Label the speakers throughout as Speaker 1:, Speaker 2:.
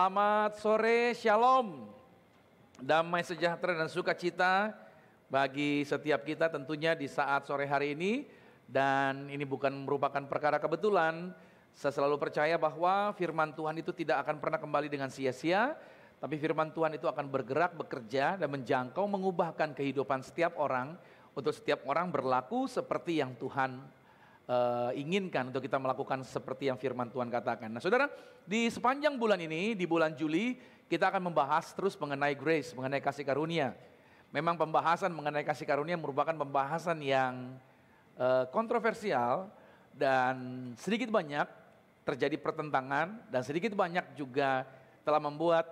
Speaker 1: Selamat sore, shalom. Damai sejahtera dan sukacita bagi setiap kita tentunya di saat sore hari ini. Dan ini bukan merupakan perkara kebetulan. Saya selalu percaya bahwa firman Tuhan itu tidak akan pernah kembali dengan sia-sia. Tapi firman Tuhan itu akan bergerak, bekerja dan menjangkau, mengubahkan kehidupan setiap orang. Untuk setiap orang berlaku seperti yang Tuhan inginkan untuk kita melakukan seperti yang firman Tuhan katakan. Nah saudara, di sepanjang bulan ini, di bulan Juli, kita akan membahas terus mengenai grace, mengenai kasih karunia. Memang pembahasan mengenai kasih karunia merupakan pembahasan yang kontroversial dan sedikit banyak terjadi pertentangan dan sedikit banyak juga telah membuat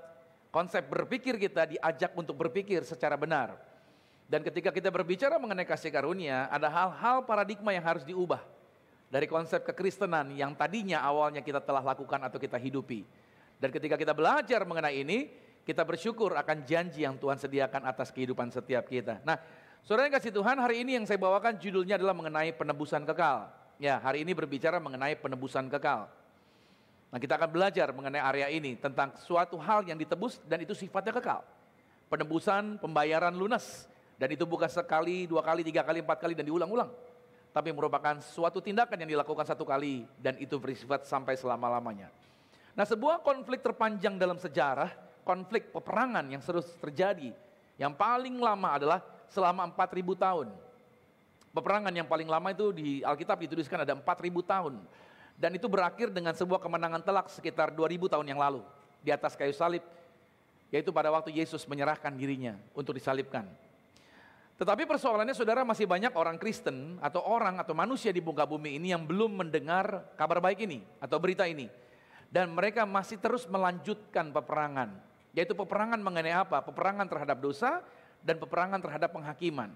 Speaker 1: konsep berpikir kita diajak untuk berpikir secara benar. Dan ketika kita berbicara mengenai kasih karunia, ada hal-hal paradigma yang harus diubah dari konsep kekristenan yang tadinya awalnya kita telah lakukan atau kita hidupi. Dan ketika kita belajar mengenai ini, kita bersyukur akan janji yang Tuhan sediakan atas kehidupan setiap kita. Nah, saudara yang kasih Tuhan, hari ini yang saya bawakan judulnya adalah mengenai penebusan kekal. Ya, hari ini berbicara mengenai penebusan kekal. Nah, kita akan belajar mengenai area ini tentang suatu hal yang ditebus dan itu sifatnya kekal. Penebusan, pembayaran lunas. Dan itu bukan sekali, 2 kali, 3 kali, 4 kali dan diulang-ulang. Tapi merupakan suatu tindakan yang dilakukan 1 kali dan itu bersifat sampai selama-lamanya. Nah, sebuah konflik terpanjang dalam sejarah, konflik peperangan yang terus terjadi, yang paling lama adalah selama 4.000 tahun. Peperangan yang paling lama itu di Alkitab dituliskan ada 4.000 tahun. Dan itu berakhir dengan sebuah kemenangan telak sekitar 2.000 tahun yang lalu di atas kayu salib, yaitu pada waktu Yesus menyerahkan dirinya untuk disalibkan. Tetapi persoalannya saudara, masih banyak orang Kristen atau orang atau manusia di muka bumi ini yang belum mendengar kabar baik ini atau berita ini. Dan mereka masih terus melanjutkan peperangan. Yaitu peperangan mengenai apa? Peperangan terhadap dosa dan peperangan terhadap penghakiman.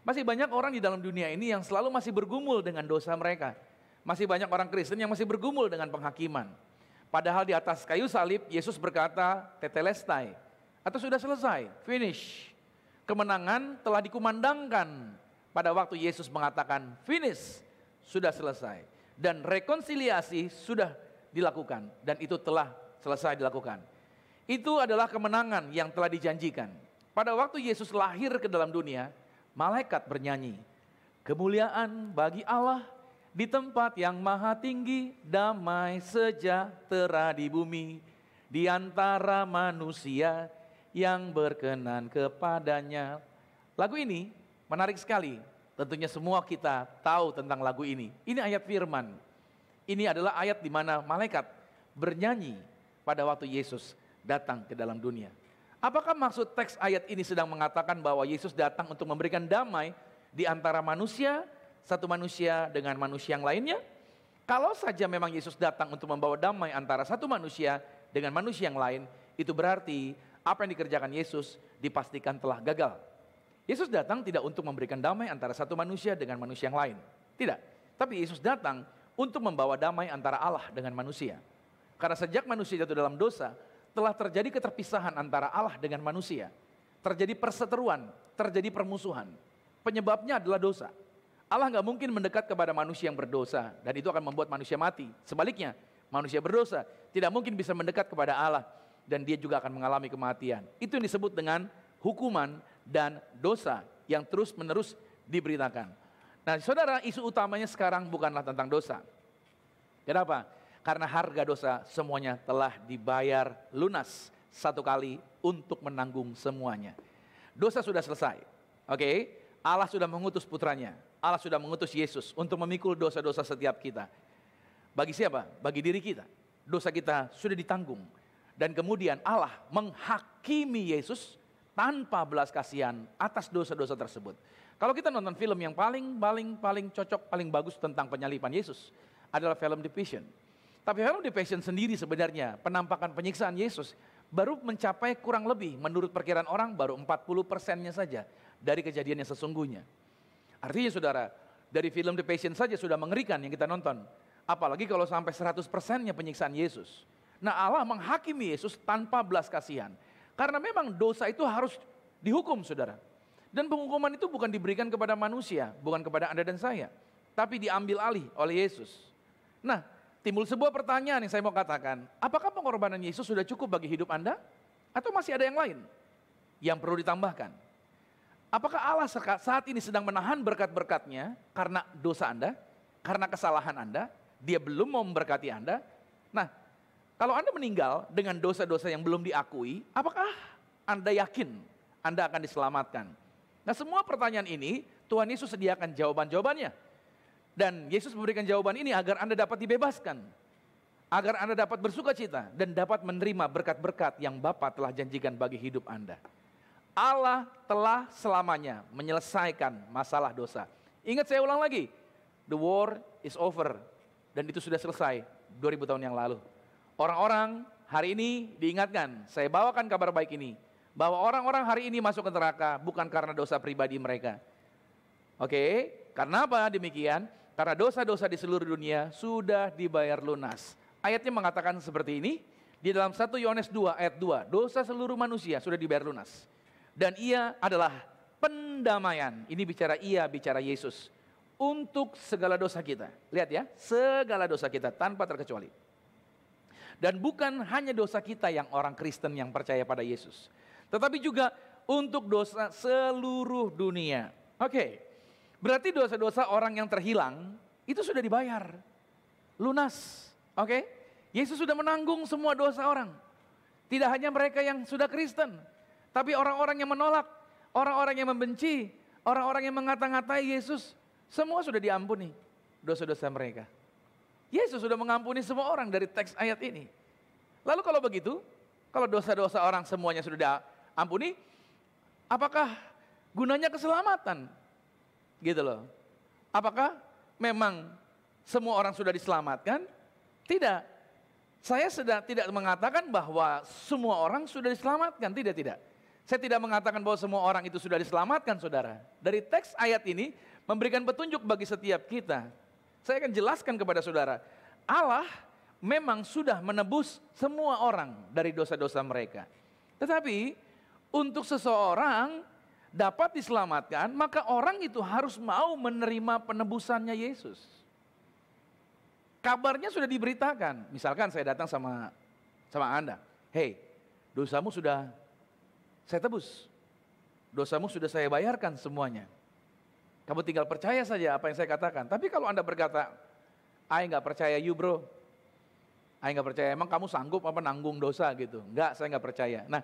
Speaker 1: Masih banyak orang di dalam dunia ini yang selalu masih bergumul dengan dosa mereka. Masih banyak orang Kristen yang masih bergumul dengan penghakiman. Padahal di atas kayu salib Yesus berkata tetelestai, atau sudah selesai, finish. Kemenangan telah dikumandangkan pada waktu Yesus mengatakan finish, sudah selesai. Dan rekonsiliasi sudah dilakukan dan itu telah selesai dilakukan. Itu adalah kemenangan yang telah dijanjikan. Pada waktu Yesus lahir ke dalam dunia, malaikat bernyanyi, kemuliaan bagi Allah di tempat yang maha tinggi, damai sejahtera di bumi, di antara manusia yang berkenan kepadanya. Lagu ini menarik sekali. Tentunya semua kita tahu tentang lagu ini. Ini ayat firman. Ini adalah ayat di mana malaikat bernyanyi pada waktu Yesus datang ke dalam dunia. Apakah maksud teks ayat ini sedang mengatakan bahwa Yesus datang untuk memberikan damai di antara manusia, satu manusia dengan manusia yang lainnya? Kalau saja memang Yesus datang untuk membawa damai antara satu manusia dengan manusia yang lain, itu berarti apa yang dikerjakan Yesus dipastikan telah gagal. Yesus datang tidak untuk memberikan damai antara satu manusia dengan manusia yang lain. Tidak. Tapi Yesus datang untuk membawa damai antara Allah dengan manusia. Karena sejak manusia jatuh dalam dosa, telah terjadi keterpisahan antara Allah dengan manusia. Terjadi perseteruan, terjadi permusuhan. Penyebabnya adalah dosa. Allah nggak mungkin mendekat kepada manusia yang berdosa dan itu akan membuat manusia mati. Sebaliknya, manusia berdosa tidak mungkin bisa mendekat kepada Allah dan dia juga akan mengalami kematian. Itu yang disebut dengan hukuman dan dosa yang terus-menerus diberitakan. Nah, saudara, isu utamanya sekarang bukanlah tentang dosa. Kenapa? Karena harga dosa semuanya telah dibayar lunas 1 kali untuk menanggung semuanya. Dosa sudah selesai. Oke? Allah sudah mengutus putranya. Allah sudah mengutus Yesus untuk memikul dosa-dosa setiap kita. Bagi siapa? Bagi diri kita. Dosa kita sudah ditanggung. Dan kemudian Allah menghakimi Yesus tanpa belas kasihan atas dosa-dosa tersebut. Kalau kita nonton film yang paling cocok, paling bagus tentang penyaliban Yesus adalah film The Passion. Tapi film The Passion sendiri sebenarnya penampakan penyiksaan Yesus baru mencapai kurang lebih menurut perkiraan orang baru 40%-nya saja dari kejadian yang sesungguhnya. Artinya saudara, dari film The Passion saja sudah mengerikan yang kita nonton. Apalagi kalau sampai 100%-nya penyiksaan Yesus. Nah, Allah menghakimi Yesus tanpa belas kasihan. Karena memang dosa itu harus dihukum, saudara. Dan penghukuman itu bukan diberikan kepada manusia, bukan kepada Anda dan saya. Tapi diambil alih oleh Yesus. Nah, timbul sebuah pertanyaan yang saya mau katakan. Apakah pengorbanan Yesus sudah cukup bagi hidup Anda? Atau masih ada yang lain yang perlu ditambahkan? Apakah Allah saat ini sedang menahan berkat-berkat-Nya karena dosa Anda? Karena kesalahan Anda? Dia belum mau memberkati Anda? Nah, kalau Anda meninggal dengan dosa-dosa yang belum diakui, apakah Anda yakin Anda akan diselamatkan? Nah, semua pertanyaan ini Tuhan Yesus sediakan jawaban-jawabannya. Dan Yesus memberikan jawaban ini agar Anda dapat dibebaskan. Agar Anda dapat bersuka cita dan dapat menerima berkat-berkat yang Bapa telah janjikan bagi hidup Anda. Allah telah selamanya menyelesaikan masalah dosa. Ingat, saya ulang lagi, the war is over. Dan itu sudah selesai 2000 tahun yang lalu. Orang-orang hari ini diingatkan, saya bawakan kabar baik ini, bahwa orang-orang hari ini masuk ke neraka bukan karena dosa pribadi mereka. Oke, karena apa demikian? Karena dosa-dosa di seluruh dunia sudah dibayar lunas. Ayatnya mengatakan seperti ini, di dalam 1 Yohanes 2 ayat 2, dosa seluruh manusia sudah dibayar lunas. Dan ia adalah pendamaian, ini bicara Yesus, untuk segala dosa kita. Lihat ya, segala dosa kita tanpa terkecuali. Dan bukan hanya dosa kita yang orang Kristen yang percaya pada Yesus, tetapi juga untuk dosa seluruh dunia. Oke, berarti dosa-dosa orang yang terhilang itu sudah dibayar lunas. Oke, Yesus sudah menanggung semua dosa orang. Tidak hanya mereka yang sudah Kristen, tapi orang-orang yang menolak, orang-orang yang membenci, orang-orang yang mengata-ngatai Yesus, semua sudah diampuni dosa-dosa mereka. Yesus sudah mengampuni semua orang dari teks ayat ini. Lalu kalau begitu, kalau dosa-dosa orang semuanya sudah diampuni, apakah gunanya keselamatan? Gitu loh. Apakah memang semua orang sudah diselamatkan? Tidak. Saya tidak mengatakan bahwa semua orang sudah diselamatkan, tidak. Saya tidak mengatakan bahwa semua orang itu sudah diselamatkan, saudara. Dari teks ayat ini memberikan petunjuk bagi setiap kita. Saya akan jelaskan kepada saudara, Allah memang sudah menebus semua orang dari dosa-dosa mereka. Tetapi untuk seseorang dapat diselamatkan, maka orang itu harus mau menerima penebusannya Yesus. Kabarnya sudah diberitakan. Misalkan saya datang sama Anda, hey, dosamu sudah saya tebus, dosamu sudah saya bayarkan semuanya. Kamu tinggal percaya saja apa yang saya katakan. Tapi kalau Anda berkata, I nggak percaya you bro, I nggak percaya, emang kamu sanggup apa nanggung dosa gitu. Enggak, saya nggak percaya. Nah,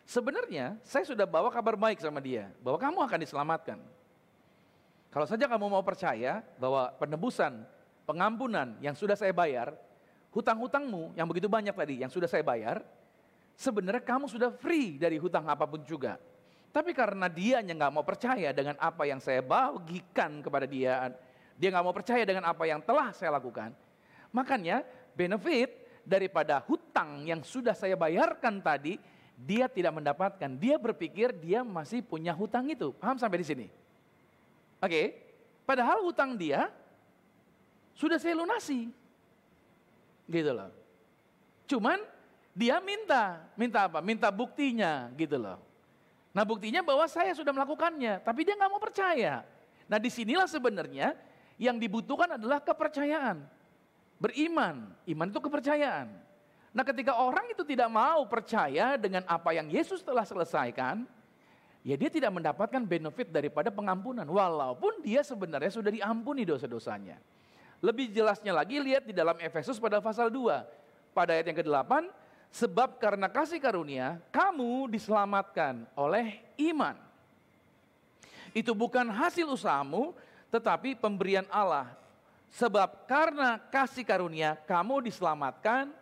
Speaker 1: sebenarnya saya sudah bawa kabar baik sama dia, bahwa kamu akan diselamatkan. Kalau saja kamu mau percaya bahwa penebusan, pengampunan yang sudah saya bayar, hutang-hutangmu yang begitu banyak tadi yang sudah saya bayar, sebenarnya kamu sudah free dari hutang apapun juga. Tapi karena dianya nggak mau percaya dengan apa yang saya bagikan kepada dia nggak mau percaya dengan apa yang telah saya lakukan, makanya benefit daripada hutang yang sudah saya bayarkan tadi, dia tidak mendapatkan. Dia berpikir dia masih punya hutang itu. Paham sampai di sini? Oke, padahal hutang dia sudah saya lunasi. Gitu loh. Cuman dia minta apa? Minta buktinya gitu loh. Nah, buktinya bahwa saya sudah melakukannya, tapi dia nggak mau percaya. Nah, disinilah sebenarnya yang dibutuhkan adalah kepercayaan. Beriman, iman itu kepercayaan. Nah, ketika orang itu tidak mau percaya dengan apa yang Yesus telah selesaikan, ya dia tidak mendapatkan benefit daripada pengampunan, walaupun dia sebenarnya sudah diampuni dosa-dosanya. Lebih jelasnya lagi, lihat di dalam Efesus pada pasal 2, pada ayat yang ke-8, sebab karena kasih karunia, kamu diselamatkan oleh iman. Itu bukan hasil usahamu, tetapi pemberian Allah. Sebab karena kasih karunia, kamu diselamatkan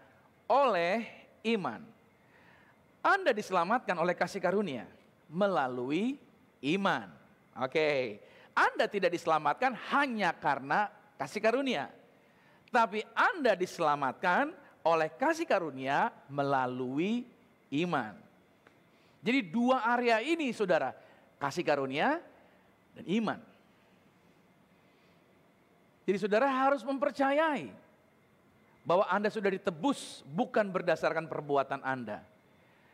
Speaker 1: oleh iman. Anda diselamatkan oleh kasih karunia melalui iman. Oke, Anda tidak diselamatkan hanya karena kasih karunia, tapi Anda diselamatkan oleh kasih karunia melalui iman. Jadi dua area ini saudara, kasih karunia dan iman. Jadi saudara harus mempercayai bahwa Anda sudah ditebus bukan berdasarkan perbuatan Anda.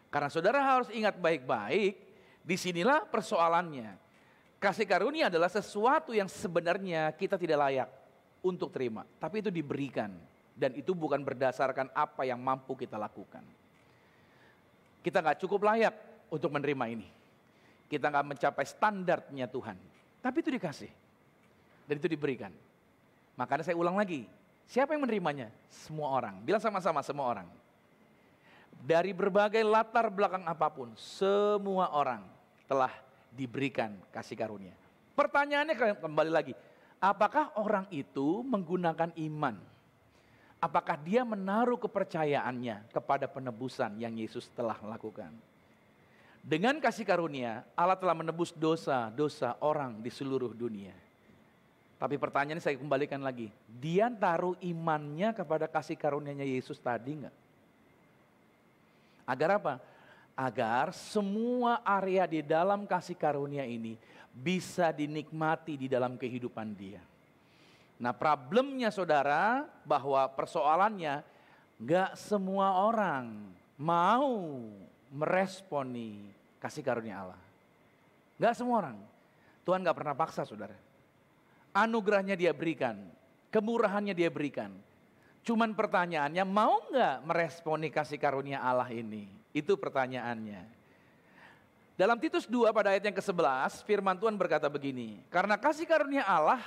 Speaker 1: Karena saudara harus ingat baik-baik, disinilah persoalannya. Kasih karunia adalah sesuatu yang sebenarnya kita tidak layak untuk terima, tapi itu diberikan. Dan itu bukan berdasarkan apa yang mampu kita lakukan. Kita gak cukup layak untuk menerima ini. Kita gak mencapai standarnya Tuhan. Tapi itu dikasih. Dan itu diberikan. Makanya saya ulang lagi. Siapa yang menerimanya? Semua orang. Bilang sama-sama, semua orang. Dari berbagai latar belakang apapun, semua orang telah diberikan kasih karunia. Pertanyaannya kembali lagi. Apakah orang itu menggunakan iman? Apakah dia menaruh kepercayaannya kepada penebusan yang Yesus telah lakukan? Dengan kasih karunia, Allah telah menebus dosa-dosa orang di seluruh dunia. Tapi pertanyaannya saya kembalikan lagi. Dia taruh imannya kepada kasih karunia-Nya Yesus tadi enggak? Agar apa? Agar semua area di dalam kasih karunia ini bisa dinikmati di dalam kehidupan dia. Nah, problemnya saudara, bahwa persoalannya gak semua orang mau meresponi kasih karunia Allah. Gak semua orang. Tuhan gak pernah paksa saudara. Anugerahnya dia berikan, kemurahannya dia berikan. Cuman pertanyaannya, mau gak meresponi kasih karunia Allah ini? Itu pertanyaannya. Dalam Titus 2 pada ayat yang ke-11, firman Tuhan berkata begini, karena kasih karunia Allah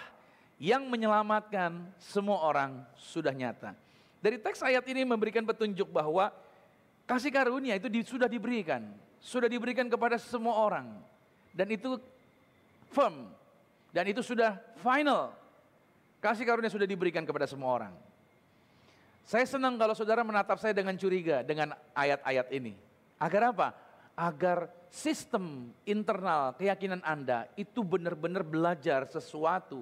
Speaker 1: yang menyelamatkan semua orang sudah nyata. Dari teks ayat ini memberikan petunjuk bahwa kasih karunia itu sudah diberikan kepada semua orang. Dan itu firm, dan itu sudah final. Kasih karunia sudah diberikan kepada semua orang. Saya senang kalau saudara menatap saya dengan curiga dengan ayat-ayat ini. Agar apa? Agar sistem internal keyakinan Anda itu benar-benar belajar sesuatu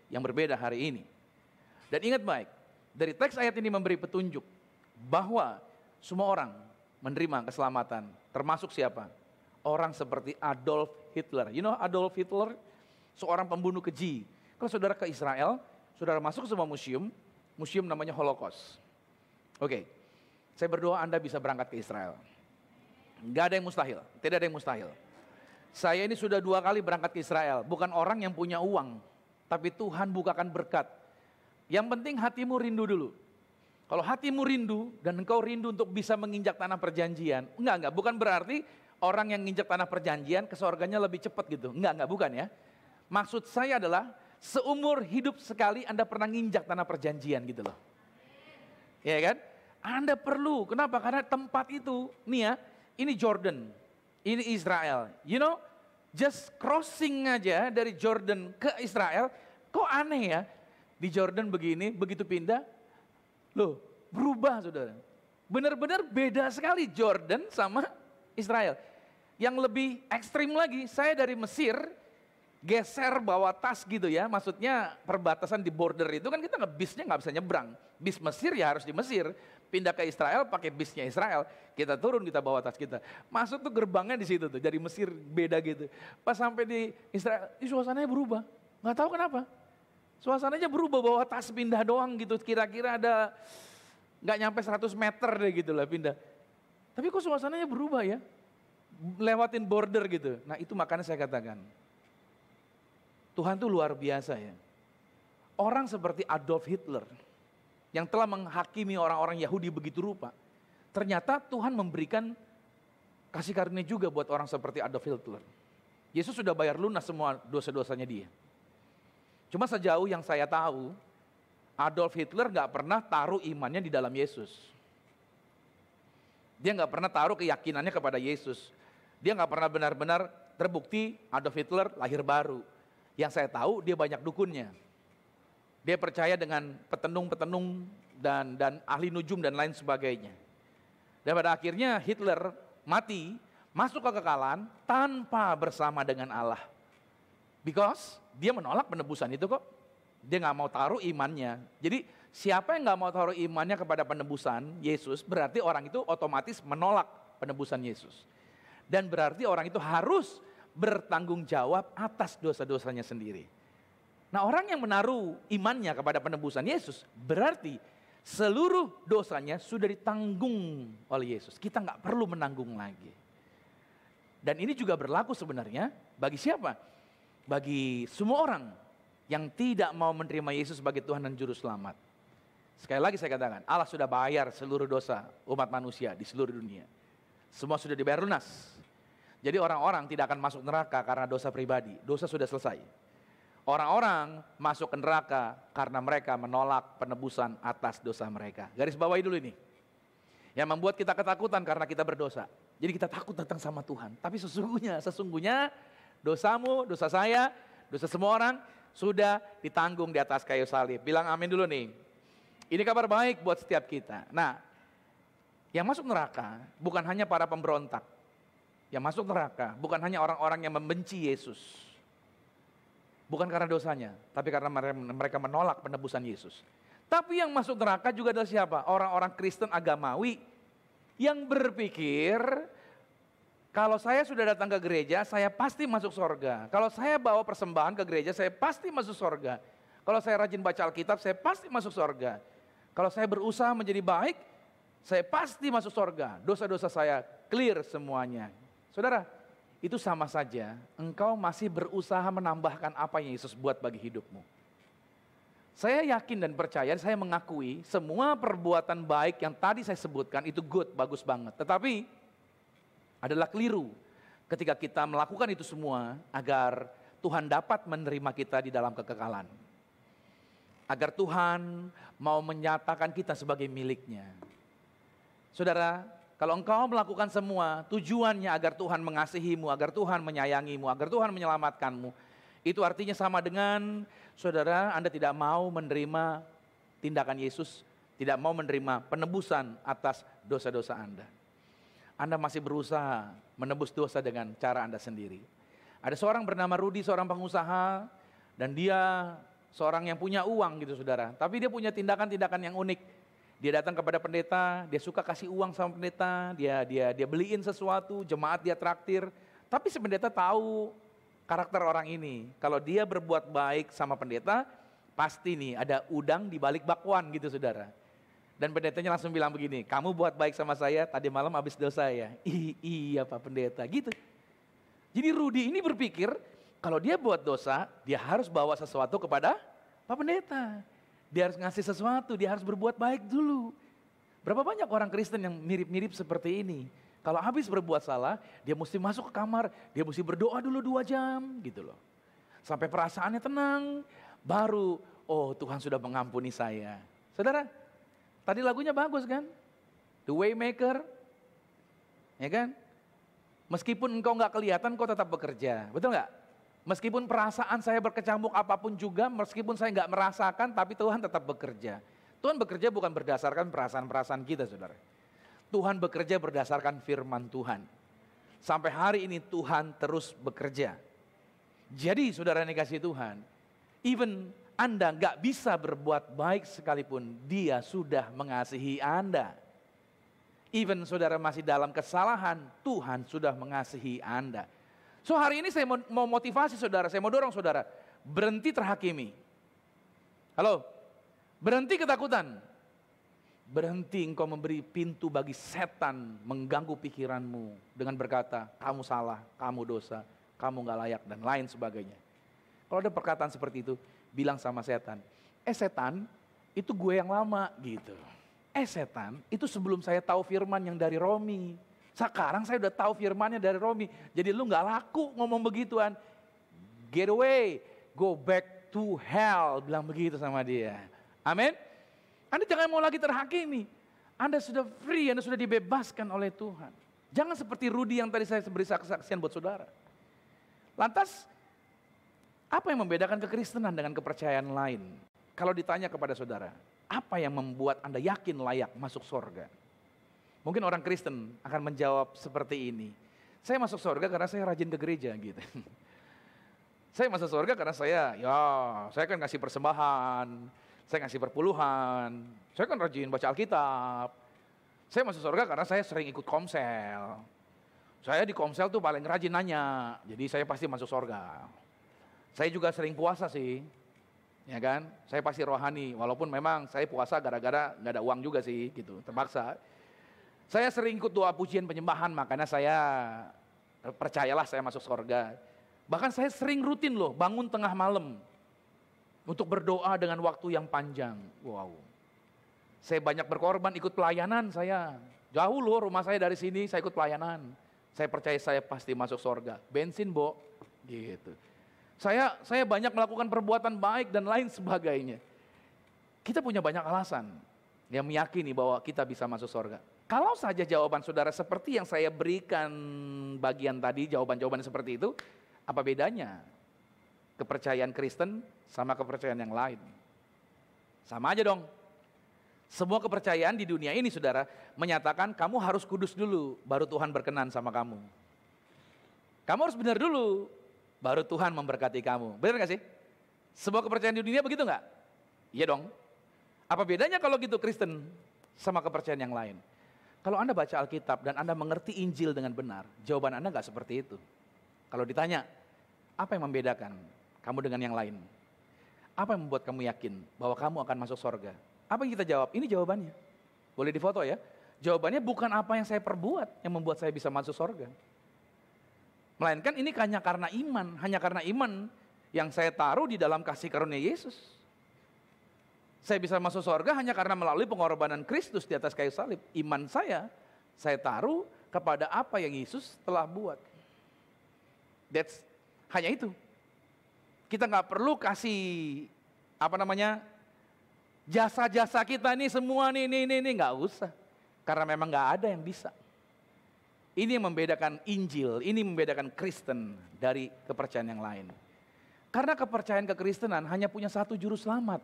Speaker 1: yang berbeda hari ini. Dan ingat baik, dari teks ayat ini memberi petunjuk bahwa semua orang menerima keselamatan, termasuk siapa? Orang seperti Adolf Hitler. You know Adolf Hitler? Seorang pembunuh keji. Kalau saudara ke Israel, saudara masuk ke sebuah museum namanya Holocaust. Oke, saya berdoa Anda bisa berangkat ke Israel. Gak ada yang mustahil, tidak ada yang mustahil. Saya ini sudah 2 kali berangkat ke Israel, bukan orang yang punya uang. Tapi Tuhan bukakan berkat. Yang penting hatimu rindu dulu. Kalau hatimu rindu dan engkau rindu untuk bisa menginjak tanah perjanjian. Enggak, bukan berarti orang yang menginjak tanah perjanjian ke surganya lebih cepat gitu. Enggak, bukan ya. Maksud saya adalah seumur hidup sekali Anda pernah nginjak tanah perjanjian gitu loh. Ya kan? Anda perlu, kenapa? Karena tempat itu, nih ya, ini Jordan, ini Israel. You know, just crossing aja dari Jordan ke Israel, kok aneh ya? Di Jordan begini, begitu pindah, loh berubah saudara. Benar-benar beda sekali Jordan sama Israel. Yang lebih ekstrim lagi, saya dari Mesir, geser bawa tas gitu ya. Maksudnya perbatasan di border itu kan kita bisnya nggak bisa nyebrang. Bis Mesir ya harus di Mesir. Pindah ke Israel pakai bisnya Israel. Kita turun, kita bawa tas kita. Masuk tuh gerbangnya di situ tuh, dari Mesir beda gitu. Pas sampai di Israel, suasananya berubah. Nggak tahu kenapa. Suasananya berubah, bawa tas pindah doang gitu. Kira-kira ada nggak nyampe 100 meter deh gitu lah pindah. Tapi kok suasananya berubah ya? Lewatin border gitu. Nah itu makanya saya katakan, Tuhan tuh luar biasa ya. Orang seperti Adolf Hitler yang telah menghakimi orang-orang Yahudi begitu rupa. Ternyata Tuhan memberikan kasih karunia juga buat orang seperti Adolf Hitler. Yesus sudah bayar lunas semua dosa-dosanya dia. Cuma sejauh yang saya tahu, Adolf Hitler gak pernah taruh imannya di dalam Yesus. Dia gak pernah taruh keyakinannya kepada Yesus. Dia gak pernah benar-benar terbukti Adolf Hitler lahir baru. Yang saya tahu dia banyak dukunnya. Dia percaya dengan petenung-petenung dan ahli nujum dan lain sebagainya. Dan pada akhirnya Hitler mati, masuk ke kekalahan tanpa bersama dengan Allah. Because dia menolak penebusan itu kok. Dia gak mau taruh imannya. Jadi siapa yang gak mau taruh imannya kepada penebusan Yesus, berarti orang itu otomatis menolak penebusan Yesus. Dan berarti orang itu harus bertanggung jawab atas dosa-dosanya sendiri. Nah orang yang menaruh imannya kepada penebusan Yesus, berarti seluruh dosanya sudah ditanggung oleh Yesus. Kita gak perlu menanggung lagi. Dan ini juga berlaku sebenarnya bagi siapa? Bagi semua orang yang tidak mau menerima Yesus sebagai Tuhan dan Juru Selamat. Sekali lagi saya katakan, Allah sudah bayar seluruh dosa umat manusia di seluruh dunia. Semua sudah dibayar lunas. Jadi orang-orang tidak akan masuk neraka karena dosa pribadi. Dosa sudah selesai. Orang-orang masuk ke neraka karena mereka menolak penebusan atas dosa mereka. Garis bawahi dulu ini. Yang membuat kita ketakutan karena kita berdosa. Jadi kita takut datang sama Tuhan. Tapi sesungguhnya dosamu, dosa saya, dosa semua orang sudah ditanggung di atas kayu salib. Bilang amin dulu nih. Ini kabar baik buat setiap kita. Nah, yang masuk neraka bukan hanya para pemberontak. Yang masuk neraka bukan hanya orang-orang yang membenci Yesus. Bukan karena dosanya, tapi karena mereka menolak penebusan Yesus. Tapi yang masuk neraka juga adalah siapa? Orang-orang Kristen agamawi yang berpikir, kalau saya sudah datang ke gereja, saya pasti masuk surga. Kalau saya bawa persembahan ke gereja, saya pasti masuk surga. Kalau saya rajin baca Alkitab, saya pasti masuk surga. Kalau saya berusaha menjadi baik, saya pasti masuk surga. Dosa-dosa saya clear semuanya. Saudara, itu sama saja engkau masih berusaha menambahkan apa yang Yesus buat bagi hidupmu. Saya yakin dan percaya, saya mengakui semua perbuatan baik yang tadi saya sebutkan itu good, bagus banget. Tetapi adalah keliru ketika kita melakukan itu semua agar Tuhan dapat menerima kita di dalam kekekalan. Agar Tuhan mau menyatakan kita sebagai miliknya. Saudara, kalau engkau melakukan semua tujuannya agar Tuhan mengasihimu, agar Tuhan menyayangimu, agar Tuhan menyelamatkanmu, itu artinya sama dengan saudara Anda tidak mau menerima tindakan Yesus, tidak mau menerima penebusan atas dosa-dosa Anda. Anda masih berusaha menebus dosa dengan cara Anda sendiri. Ada seorang bernama Rudy, seorang pengusaha, dan dia seorang yang punya uang gitu saudara. Tapi dia punya tindakan-tindakan yang unik. Dia datang kepada pendeta, dia suka kasih uang sama pendeta, dia beliin sesuatu, jemaat dia traktir. Tapi si pendeta tahu karakter orang ini. Kalau dia berbuat baik sama pendeta, pasti nih ada udang di balik bakwan gitu saudara. Dan pendetanya langsung bilang begini, kamu buat baik sama saya, tadi malam habis dosa ya. Iya Pak Pendeta, gitu. Jadi Rudy ini berpikir, kalau dia buat dosa, dia harus bawa sesuatu kepada Pak Pendeta. Dia harus ngasih sesuatu, dia harus berbuat baik dulu. Berapa banyak orang Kristen yang mirip-mirip seperti ini. Kalau habis berbuat salah, dia mesti masuk ke kamar, dia mesti berdoa dulu 2 jam gitu loh. Sampai perasaannya tenang, baru oh Tuhan sudah mengampuni saya. Saudara, tadi lagunya bagus kan? The Waymaker, ya kan? Meskipun engkau nggak kelihatan, engkau tetap bekerja, betul nggak? Meskipun perasaan saya berkecamuk apapun juga, meskipun saya nggak merasakan, tapi Tuhan tetap bekerja. Tuhan bekerja bukan berdasarkan perasaan-perasaan kita, saudara. Tuhan bekerja berdasarkan firman Tuhan. Sampai hari ini Tuhan terus bekerja. Jadi saudara yang dikasihi Tuhan, even Anda nggak bisa berbuat baik sekalipun, Dia sudah mengasihi Anda. Even saudara masih dalam kesalahan, Tuhan sudah mengasihi Anda. So hari ini saya mau motivasi saudara, saya mau dorong saudara, berhenti terhakimi. Halo, berhenti ketakutan. Berhenti engkau memberi pintu bagi setan mengganggu pikiranmu dengan berkata, kamu salah, kamu dosa, kamu gak layak dan lain sebagainya. Kalau ada perkataan seperti itu, bilang sama setan, setan itu gue yang lama gitu. Setan itu sebelum saya tahu firman yang dari Romi. Sekarang saya udah tahu firmannya dari Romi. Jadi lu gak laku ngomong begituan. Get away, go back to hell, bilang begitu sama dia. Amin. Anda jangan mau lagi terhakimi. Anda sudah free, Anda sudah dibebaskan oleh Tuhan. Jangan seperti Rudy yang tadi saya beri kesaksian buat saudara. Lantas, apa yang membedakan kekristenan dengan kepercayaan lain? Kalau ditanya kepada saudara, apa yang membuat Anda yakin layak masuk surga? Mungkin orang Kristen akan menjawab seperti ini. Saya masuk surga karena saya rajin ke gereja gitu. Saya masuk surga karena saya kan kasih persembahan, saya ngasih perpuluhan, saya kan rajin baca Alkitab. Saya masuk surga karena saya sering ikut komsel. Saya di komsel tuh paling rajin nanya, jadi saya pasti masuk surga. Saya juga sering puasa sih, ya kan? Saya pasti rohani, walaupun memang saya puasa gara-gara nggak ada uang juga sih, gitu, terpaksa. Saya sering ikut doa pujian penyembahan, makanya saya percayalah saya masuk surga. Bahkan saya sering rutin loh, bangun tengah malam untuk berdoa dengan waktu yang panjang. Wow. Saya banyak berkorban ikut pelayanan saya. Jauh loh rumah saya dari sini, saya ikut pelayanan. Saya percaya saya pasti masuk surga. Bensin, Bo. Gitu. Saya banyak melakukan perbuatan baik dan lain sebagainya. Kita punya banyak alasan yang meyakini bahwa kita bisa masuk surga. Kalau saja jawaban saudara seperti yang saya berikan bagian tadi, jawaban-jawaban seperti itu, apa bedanya kepercayaan Kristen sama kepercayaan yang lain? Sama aja dong. Semua kepercayaan di dunia ini saudara menyatakan kamu harus kudus dulu, baru Tuhan berkenan sama kamu. Kamu harus benar dulu, baru Tuhan memberkati kamu. Benar gak sih? Semua kepercayaan di dunia begitu gak? Iya dong. Apa bedanya kalau gitu Kristen sama kepercayaan yang lain? Kalau Anda baca Alkitab dan Anda mengerti Injil dengan benar, jawaban Anda gak seperti itu. Kalau ditanya, apa yang membedakan kamu dengan yang lain? Apa yang membuat kamu yakin bahwa kamu akan masuk surga? Apa yang kita jawab? Ini jawabannya. Boleh difoto ya. Jawabannya bukan apa yang saya perbuat yang membuat saya bisa masuk surga. Melainkan ini hanya karena iman yang saya taruh di dalam kasih karunia Yesus. Saya bisa masuk surga hanya karena melalui pengorbanan Kristus di atas kayu salib. Iman saya taruh kepada apa yang Yesus telah buat. Hanya itu. Kita nggak perlu kasih jasa-jasa kita nih semua nih nggak usah. Karena memang nggak ada yang bisa. Ini yang membedakan Injil, ini membedakan Kristen dari kepercayaan yang lain. Karena kepercayaan kekristenan hanya punya satu juru selamat.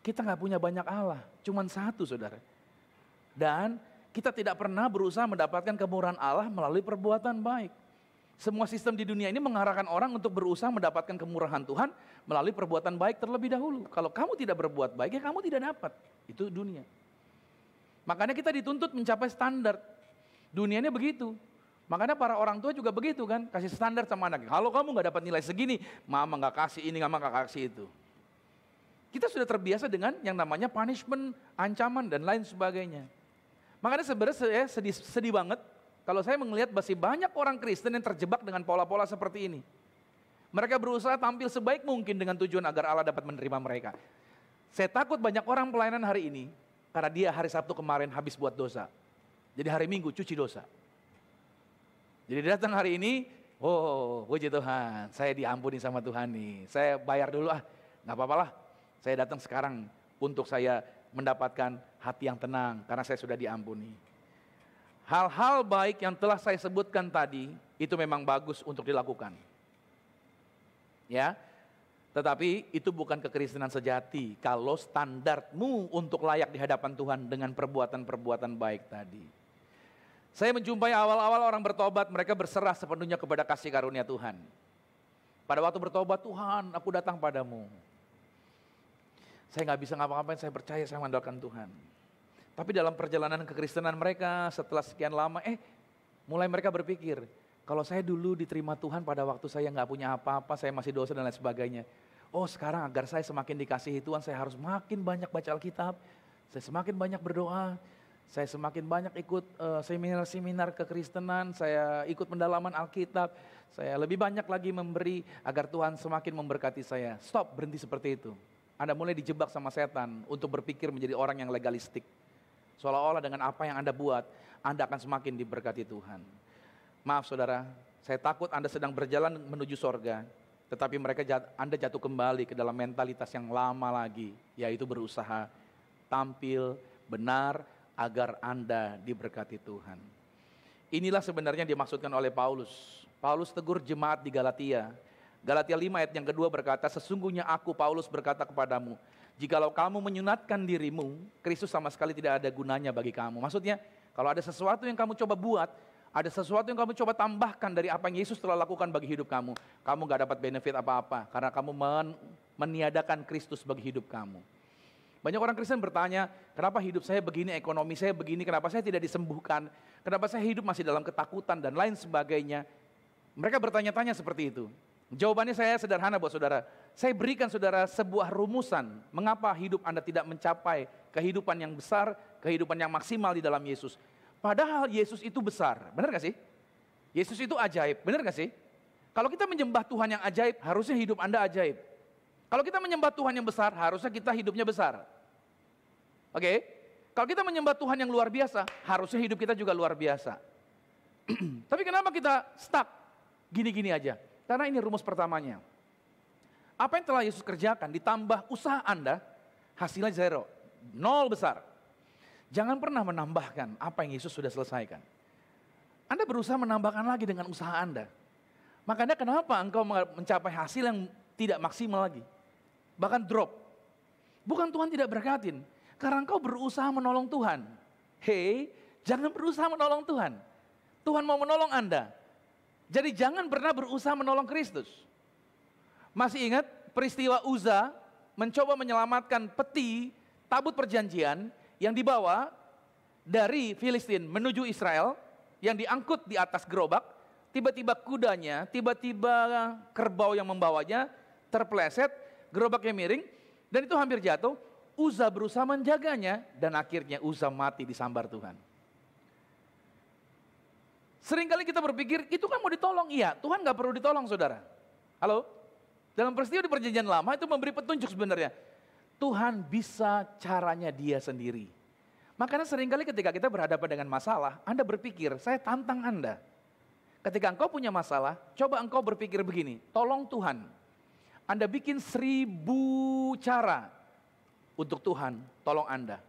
Speaker 1: Kita nggak punya banyak Allah, cuma satu saudara. Dan kita tidak pernah berusaha mendapatkan kemurahan Allah melalui perbuatan baik. Semua sistem di dunia ini mengarahkan orang untuk berusaha mendapatkan kemurahan Tuhan melalui perbuatan baik terlebih dahulu. Kalau kamu tidak berbuat baik, ya kamu tidak dapat. Itu dunia. Makanya kita dituntut mencapai standar. Dunianya begitu. Makanya para orang tua juga begitu kan, kasih standar sama anaknya. Kalau kamu nggak dapat nilai segini, mama nggak kasih ini, mama nggak kasih itu. Kita sudah terbiasa dengan yang namanya punishment, ancaman dan lain sebagainya. Makanya sebenarnya saya sedih banget kalau saya melihat masih banyak orang Kristen yang terjebak dengan pola-pola seperti ini. Mereka berusaha tampil sebaik mungkin dengan tujuan agar Allah dapat menerima mereka. Saya takut banyak orang pelayanan hari ini karena dia hari Sabtu kemarin habis buat dosa. Jadi hari Minggu cuci dosa. Jadi datang hari ini, oh puji Tuhan, saya diampuni sama Tuhan nih. Saya bayar dulu nggak apa-apa lah. Saya datang sekarang untuk saya mendapatkan hati yang tenang karena saya sudah diampuni. Hal-hal baik yang telah saya sebutkan tadi itu memang bagus untuk dilakukan. Ya. Tetapi itu bukan kekristenan sejati kalau standarmu untuk layak di hadapan Tuhan dengan perbuatan-perbuatan baik tadi. Saya menjumpai awal-awal orang bertobat, mereka berserah sepenuhnya kepada kasih karunia Tuhan. Pada waktu bertobat, Tuhan aku datang padamu. Saya nggak bisa ngapa-ngapain, saya percaya saya mengandalkan Tuhan. Tapi dalam perjalanan kekristenan mereka setelah sekian lama, mulai mereka berpikir, kalau saya dulu diterima Tuhan pada waktu saya nggak punya apa-apa, saya masih dosa dan lain sebagainya. Oh sekarang agar saya semakin dikasihi Tuhan, saya harus makin banyak baca Alkitab, saya semakin banyak berdoa, saya semakin banyak ikut seminar-seminar kekristenan, saya ikut pendalaman Alkitab, saya lebih banyak lagi memberi agar Tuhan semakin memberkati saya. Stop, berhenti seperti itu. Anda mulai dijebak sama setan untuk berpikir menjadi orang yang legalistik. Seolah-olah dengan apa yang Anda buat, Anda akan semakin diberkati Tuhan. Maaf saudara, saya takut Anda sedang berjalan menuju sorga, tetapi Anda jatuh kembali ke dalam mentalitas yang lama lagi, yaitu berusaha tampil benar agar Anda diberkati Tuhan. Inilah sebenarnya yang dimaksudkan oleh Paulus. Paulus tegur jemaat di Galatia. Galatia 5 ayat yang kedua berkata, sesungguhnya aku Paulus berkata kepadamu, jikalau kamu menyunatkan dirimu, Kristus sama sekali tidak ada gunanya bagi kamu. Maksudnya, kalau ada sesuatu yang kamu coba buat, ada sesuatu yang kamu coba tambahkan dari apa yang Yesus telah lakukan bagi hidup kamu, kamu gak dapat benefit apa-apa, karena kamu meniadakan Kristus bagi hidup kamu. Banyak orang Kristen bertanya, kenapa hidup saya begini, ekonomi saya begini, kenapa saya tidak disembuhkan, kenapa saya hidup masih dalam ketakutan dan lain sebagainya. Mereka bertanya-tanya seperti itu. Jawabannya saya sederhana buat saudara. Saya berikan saudara sebuah rumusan mengapa hidup Anda tidak mencapai kehidupan yang besar, kehidupan yang maksimal di dalam Yesus. Padahal Yesus itu besar, benar gak sih? Yesus itu ajaib, benar gak sih? Kalau kita menyembah Tuhan yang ajaib, harusnya hidup Anda ajaib. Kalau kita menyembah Tuhan yang besar, harusnya kita hidupnya besar. Oke? Kalau kita menyembah Tuhan yang luar biasa, harusnya hidup kita juga luar biasa. Tapi kenapa kita stuck gini-gini aja? Karena ini rumus pertamanya. Apa yang telah Yesus kerjakan ditambah usaha Anda, hasilnya zero, nol besar. Jangan pernah menambahkan apa yang Yesus sudah selesaikan. Anda berusaha menambahkan lagi dengan usaha Anda. Makanya kenapa engkau mencapai hasil yang tidak maksimal lagi. Bahkan drop. Bukan Tuhan tidak berkatin. Karena engkau berusaha menolong Tuhan. Hei, jangan berusaha menolong Tuhan. Tuhan mau menolong Anda. Jadi jangan pernah berusaha menolong Kristus. Masih ingat peristiwa Uza mencoba menyelamatkan peti tabut perjanjian yang dibawa dari Filistin menuju Israel, yang diangkut di atas gerobak, tiba-tiba kudanya, tiba-tiba kerbau yang membawanya terpeleset, gerobaknya miring, dan itu hampir jatuh. Uza berusaha menjaganya dan akhirnya Uza mati disambar Tuhan. Seringkali kita berpikir itu kan mau ditolong, iya Tuhan gak perlu ditolong saudara. Halo? Dalam peristiwa di perjanjian lama itu memberi petunjuk sebenarnya. Tuhan bisa caranya dia sendiri. Makanya seringkali ketika kita berhadapan dengan masalah, Anda berpikir, saya tantang Anda. Ketika engkau punya masalah, coba engkau berpikir begini, tolong Tuhan. Anda bikin 1000 cara untuk Tuhan, tolong Anda.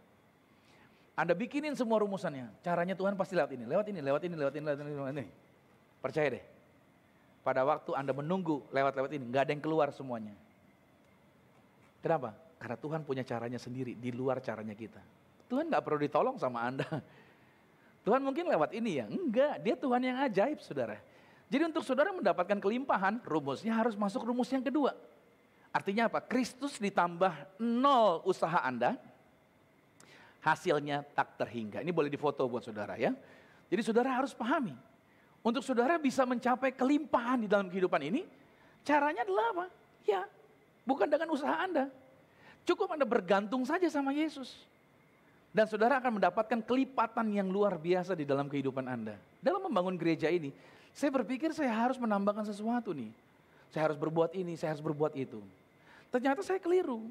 Speaker 1: Anda bikinin semua rumusannya, caranya Tuhan pasti lewat ini, lewat ini, lewat ini, lewat ini, lewat ini, lewat ini. Percaya deh, pada waktu Anda menunggu lewat-lewat ini, gak ada yang keluar semuanya. Kenapa? Karena Tuhan punya caranya sendiri, di luar caranya kita. Tuhan gak perlu ditolong sama Anda. Tuhan mungkin lewat ini ya, enggak, dia Tuhan yang ajaib saudara. Jadi untuk saudara mendapatkan kelimpahan, rumusnya harus masuk rumus yang kedua. Artinya apa? Kristus ditambah 0 usaha Anda, hasilnya tak terhingga. Ini boleh difoto buat saudara ya. Jadi saudara harus pahami, untuk saudara bisa mencapai kelimpahan di dalam kehidupan ini, caranya adalah apa? Ya, bukan dengan usaha Anda. Cukup Anda bergantung saja sama Yesus. Dan saudara akan mendapatkan kelipatan yang luar biasa di dalam kehidupan Anda. Dalam membangun gereja ini, saya berpikir saya harus menambahkan sesuatu nih. Saya harus berbuat ini, saya harus berbuat itu. Ternyata saya keliru.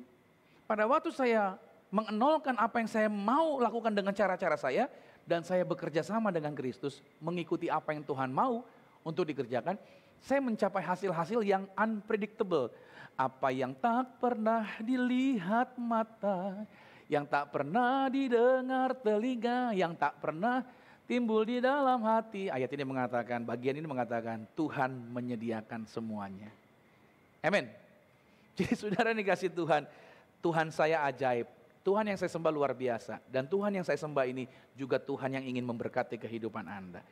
Speaker 1: Pada waktu saya mengenolkan apa yang saya mau lakukan dengan cara-cara saya, dan saya bekerja sama dengan Kristus, mengikuti apa yang Tuhan mau untuk dikerjakan, saya mencapai hasil-hasil yang unpredictable. Apa yang tak pernah dilihat mata, yang tak pernah didengar telinga, yang tak pernah timbul di dalam hati. Ayat ini mengatakan, bagian ini mengatakan, Tuhan menyediakan semuanya. Amin. Jadi saudara dikasih Tuhan, Tuhan saya ajaib. Tuhan yang saya sembah luar biasa. Dan Tuhan yang saya sembah ini juga Tuhan yang ingin memberkati kehidupan Anda.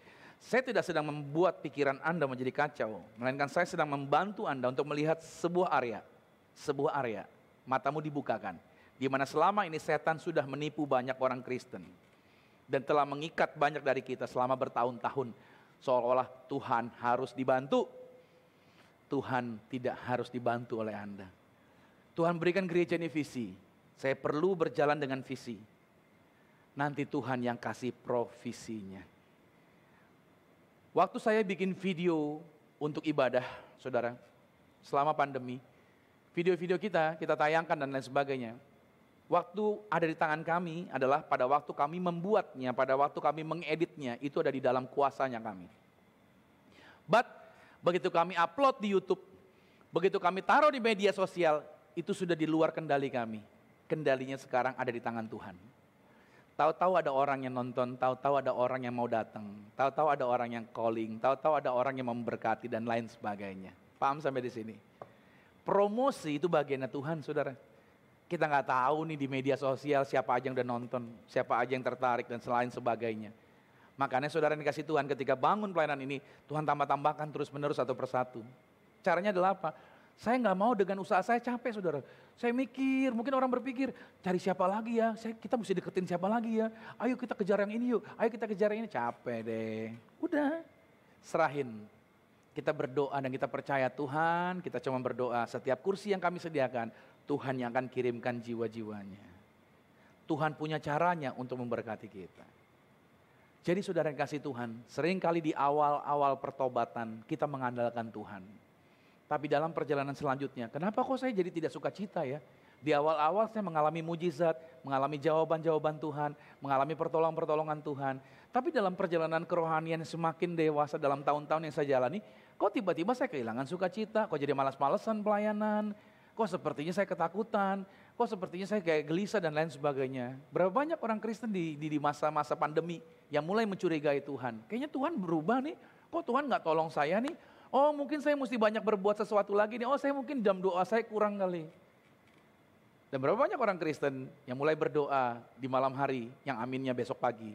Speaker 1: Saya tidak sedang membuat pikiran Anda menjadi kacau. Melainkan saya sedang membantu Anda untuk melihat sebuah area. Sebuah area. Matamu dibukakan. Di mana selama ini setan sudah menipu banyak orang Kristen. Dan telah mengikat banyak dari kita selama bertahun-tahun. Seolah-olah Tuhan harus dibantu. Tuhan tidak harus dibantu oleh Anda. Tuhan berikan gereja ini visi. Saya perlu berjalan dengan visi. Nanti Tuhan yang kasih provisinya. Waktu saya bikin video untuk ibadah, saudara, selama pandemi, video-video kita tayangkan dan lain sebagainya. Waktu ada di tangan kami adalah pada waktu kami membuatnya, pada waktu kami mengeditnya, itu ada di dalam kuasanya kami. But, begitu kami upload di YouTube, begitu kami taruh di media sosial, itu sudah di luar kendali kami. Kendalinya sekarang ada di tangan Tuhan. Tahu-tahu ada orang yang nonton, tahu-tahu ada orang yang mau datang, tahu-tahu ada orang yang calling, tahu-tahu ada orang yang memberkati dan lain sebagainya. Paham sampai di sini? Promosi itu bagiannya Tuhan, saudara. Kita nggak tahu nih di media sosial siapa aja yang udah nonton, siapa aja yang tertarik dan lain sebagainya. Makanya saudara dikasih Tuhan ketika bangun pelayanan ini, Tuhan tambah-tambahkan terus menerus satu persatu. Caranya adalah apa? Saya nggak mau dengan usaha saya capek saudara. Saya mikir, mungkin orang berpikir, cari siapa lagi ya, kita mesti deketin siapa lagi ya. Ayo kita kejar yang ini yuk, ayo kita kejar yang ini. Capek deh, udah serahin. Kita berdoa dan kita percaya Tuhan, kita cuma berdoa setiap kursi yang kami sediakan, Tuhan yang akan kirimkan jiwa-jiwanya. Tuhan punya caranya untuk memberkati kita. Jadi saudara yang kasih Tuhan, seringkali di awal-awal pertobatan kita mengandalkan Tuhan. Tapi dalam perjalanan selanjutnya, kenapa kok saya jadi tidak sukacita ya? Di awal-awal saya mengalami mujizat, mengalami jawaban-jawaban Tuhan, mengalami pertolongan-pertolongan Tuhan. Tapi dalam perjalanan kerohanian yang semakin dewasa dalam tahun-tahun yang saya jalani, kok tiba-tiba saya kehilangan sukacita, kok jadi malas-malesan pelayanan, kok sepertinya saya ketakutan, kok sepertinya saya kayak gelisah dan lain sebagainya. Berapa banyak orang Kristen di masa-masa pandemi yang mulai mencurigai Tuhan. Kayaknya Tuhan berubah nih, kok Tuhan gak tolong saya nih? Oh mungkin saya mesti banyak berbuat sesuatu lagi nih, oh saya mungkin jam doa saya kurang kali. Dan berapa banyak orang Kristen yang mulai berdoa di malam hari, yang aminnya besok pagi.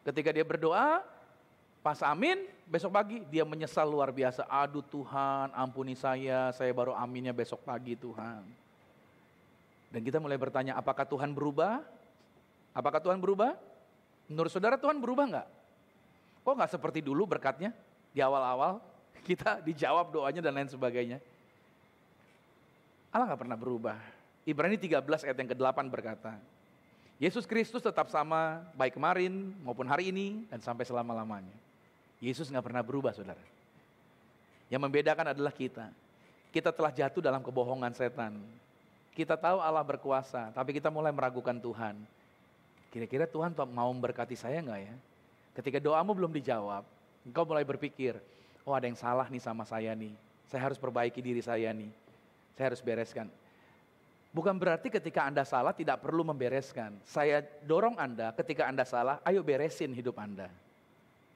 Speaker 1: Ketika dia berdoa, pas amin, besok pagi dia menyesal luar biasa. Aduh Tuhan, ampuni saya baru aminnya besok pagi Tuhan. Dan kita mulai bertanya, apakah Tuhan berubah? Apakah Tuhan berubah? Menurut saudara Tuhan berubah enggak? Kok enggak seperti dulu berkatnya? Di awal-awal kita dijawab doanya dan lain sebagainya. Allah gak pernah berubah. Ibrani 13 ayat yang ke-8 berkata, Yesus Kristus tetap sama baik kemarin maupun hari ini dan sampai selama-lamanya. Yesus gak pernah berubah saudara. Yang membedakan adalah kita. Kita telah jatuh dalam kebohongan setan. Kita tahu Allah berkuasa, tapi kita mulai meragukan Tuhan. Kira-kira Tuhan mau memberkati saya gak ya? Ketika doamu belum dijawab, engkau mulai berpikir, oh ada yang salah nih sama saya nih. Saya harus perbaiki diri saya nih. Saya harus bereskan. Bukan berarti ketika Anda salah tidak perlu membereskan. Saya dorong Anda ketika Anda salah, ayo beresin hidup Anda.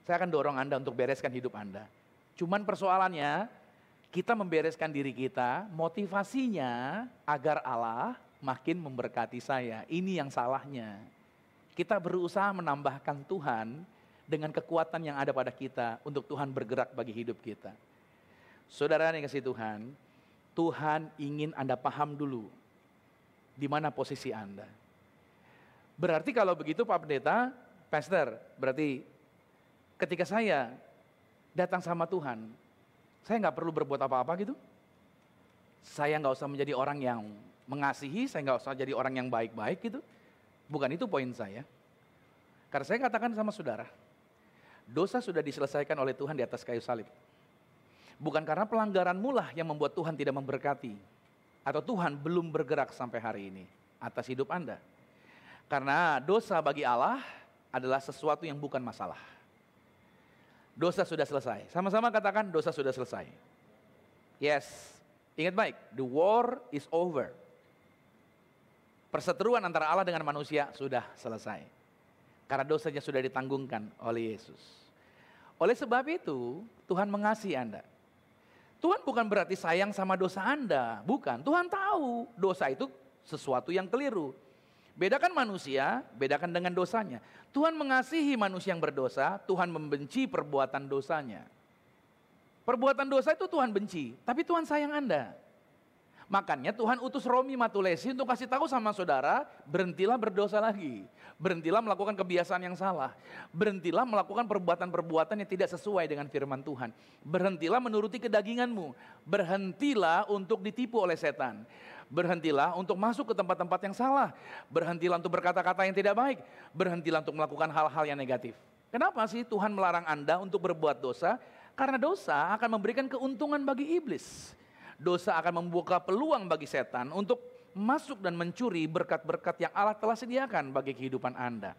Speaker 1: Saya akan dorong Anda untuk bereskan hidup Anda. Cuman persoalannya, kita membereskan diri kita, motivasinya agar Allah makin memberkati saya. Ini yang salahnya. Kita berusaha menambahkan Tuhan dengan kekuatan yang ada pada kita untuk Tuhan bergerak bagi hidup kita. Saudara yang kasih Tuhan, Tuhan ingin Anda paham dulu di mana posisi Anda. Berarti kalau begitu Pak Pendeta, Pastor, berarti ketika saya datang sama Tuhan, saya nggak perlu berbuat apa-apa gitu. Saya nggak usah menjadi orang yang mengasihi, saya nggak usah jadi orang yang baik-baik gitu. Bukan itu poin saya. Karena saya katakan sama saudara, dosa sudah diselesaikan oleh Tuhan di atas kayu salib. Bukan karena pelanggaranmu lah yang membuat Tuhan tidak memberkati. Atau Tuhan belum bergerak sampai hari ini atas hidup Anda. Karena dosa bagi Allah adalah sesuatu yang bukan masalah. Dosa sudah selesai. Sama-sama katakan dosa sudah selesai. Yes, ingat baik, the war is over. Perseteruan antara Allah dengan manusia sudah selesai. Karena dosanya sudah ditanggungkan oleh Yesus. Oleh sebab itu, Tuhan mengasihi Anda. Tuhan bukan berarti sayang sama dosa Anda, bukan. Tuhan tahu dosa itu sesuatu yang keliru. Bedakan manusia, bedakan dengan dosanya. Tuhan mengasihi manusia yang berdosa, Tuhan membenci perbuatan dosanya. Perbuatan dosa itu Tuhan benci, tapi Tuhan sayang Anda. Makanya Tuhan utus Romi Matulesi untuk kasih tahu sama saudara, berhentilah berdosa lagi. Berhentilah melakukan kebiasaan yang salah. Berhentilah melakukan perbuatan-perbuatan yang tidak sesuai dengan firman Tuhan. Berhentilah menuruti kedaginganmu. Berhentilah untuk ditipu oleh setan. Berhentilah untuk masuk ke tempat-tempat yang salah. Berhentilah untuk berkata-kata yang tidak baik. Berhentilah untuk melakukan hal-hal yang negatif. Kenapa sih Tuhan melarang Anda untuk berbuat dosa? Karena dosa akan memberikan keuntungan bagi iblis. Dosa akan membuka peluang bagi setan untuk masuk dan mencuri berkat-berkat yang Allah telah sediakan bagi kehidupan Anda.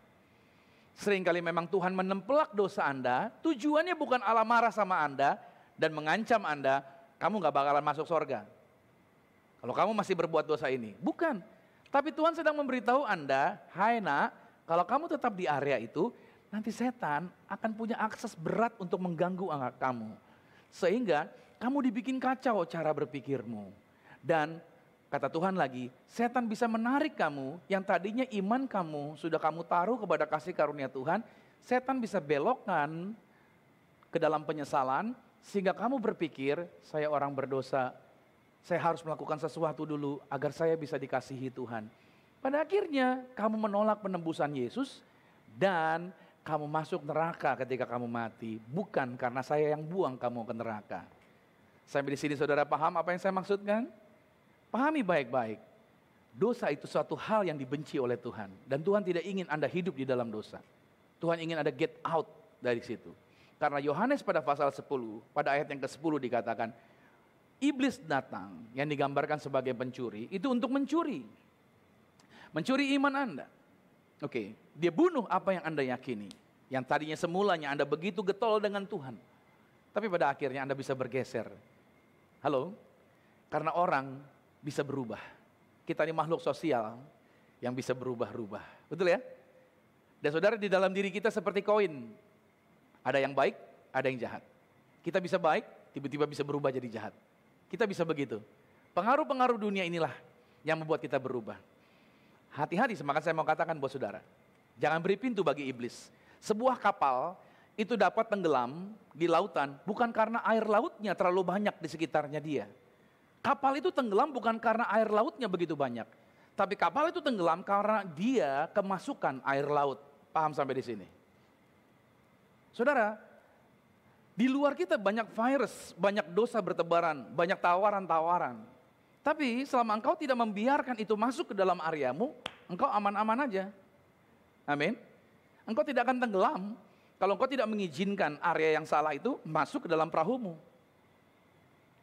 Speaker 1: Seringkali memang Tuhan menempelak dosa Anda, tujuannya bukan Allah marah sama Anda dan mengancam Anda, kamu gak bakalan masuk surga. Kalau kamu masih berbuat dosa ini, bukan. Tapi Tuhan sedang memberitahu Anda, hai nak, kalau kamu tetap di area itu, nanti setan akan punya akses berat untuk mengganggu anak kamu. Sehingga kamu dibikin kacau cara berpikirmu. Dan kata Tuhan lagi, setan bisa menarik kamu yang tadinya iman kamu sudah kamu taruh kepada kasih karunia Tuhan, setan bisa belokkan ke dalam penyesalan sehingga kamu berpikir, saya orang berdosa, saya harus melakukan sesuatu dulu agar saya bisa dikasihi Tuhan. Pada akhirnya kamu menolak penembusan Yesus dan kamu masuk neraka ketika kamu mati, bukan karena saya yang buang kamu ke neraka. Sampai di sini saudara paham apa yang saya maksudkan? Pahami baik-baik. Dosa itu suatu hal yang dibenci oleh Tuhan. Dan Tuhan tidak ingin Anda hidup di dalam dosa. Tuhan ingin Anda get out dari situ. Karena Yohanes pada pasal 10, pada ayat yang ke-10 dikatakan, Iblis datang yang digambarkan sebagai pencuri itu untuk mencuri. Mencuri iman Anda. Oke, dia bunuh apa yang Anda yakini. Yang tadinya semulanya Anda begitu getol dengan Tuhan. Tapi pada akhirnya Anda bisa bergeser. Halo? Karena orang bisa berubah. Kita ini makhluk sosial yang bisa berubah-ubah. Betul ya? Dan saudara, di dalam diri kita seperti koin. Ada yang baik, ada yang jahat. Kita bisa baik, tiba-tiba bisa berubah jadi jahat. Kita bisa begitu. Pengaruh-pengaruh dunia inilah yang membuat kita berubah. Hati-hati, maka saya mau katakan buat saudara. Jangan beri pintu bagi iblis. Sebuah kapal itu dapat tenggelam di lautan bukan karena air lautnya terlalu banyak di sekitarnya dia. Kapal itu tenggelam bukan karena air lautnya begitu banyak. Tapi kapal itu tenggelam karena dia kemasukan air laut. Paham sampai di sini? Saudara, di luar kita banyak virus, banyak dosa bertebaran, banyak tawaran-tawaran. Tapi selama engkau tidak membiarkan itu masuk ke dalam areamu, engkau aman-aman aja. Amin. Engkau tidak akan tenggelam kalau engkau tidak mengizinkan area yang salah itu masuk ke dalam perahumu.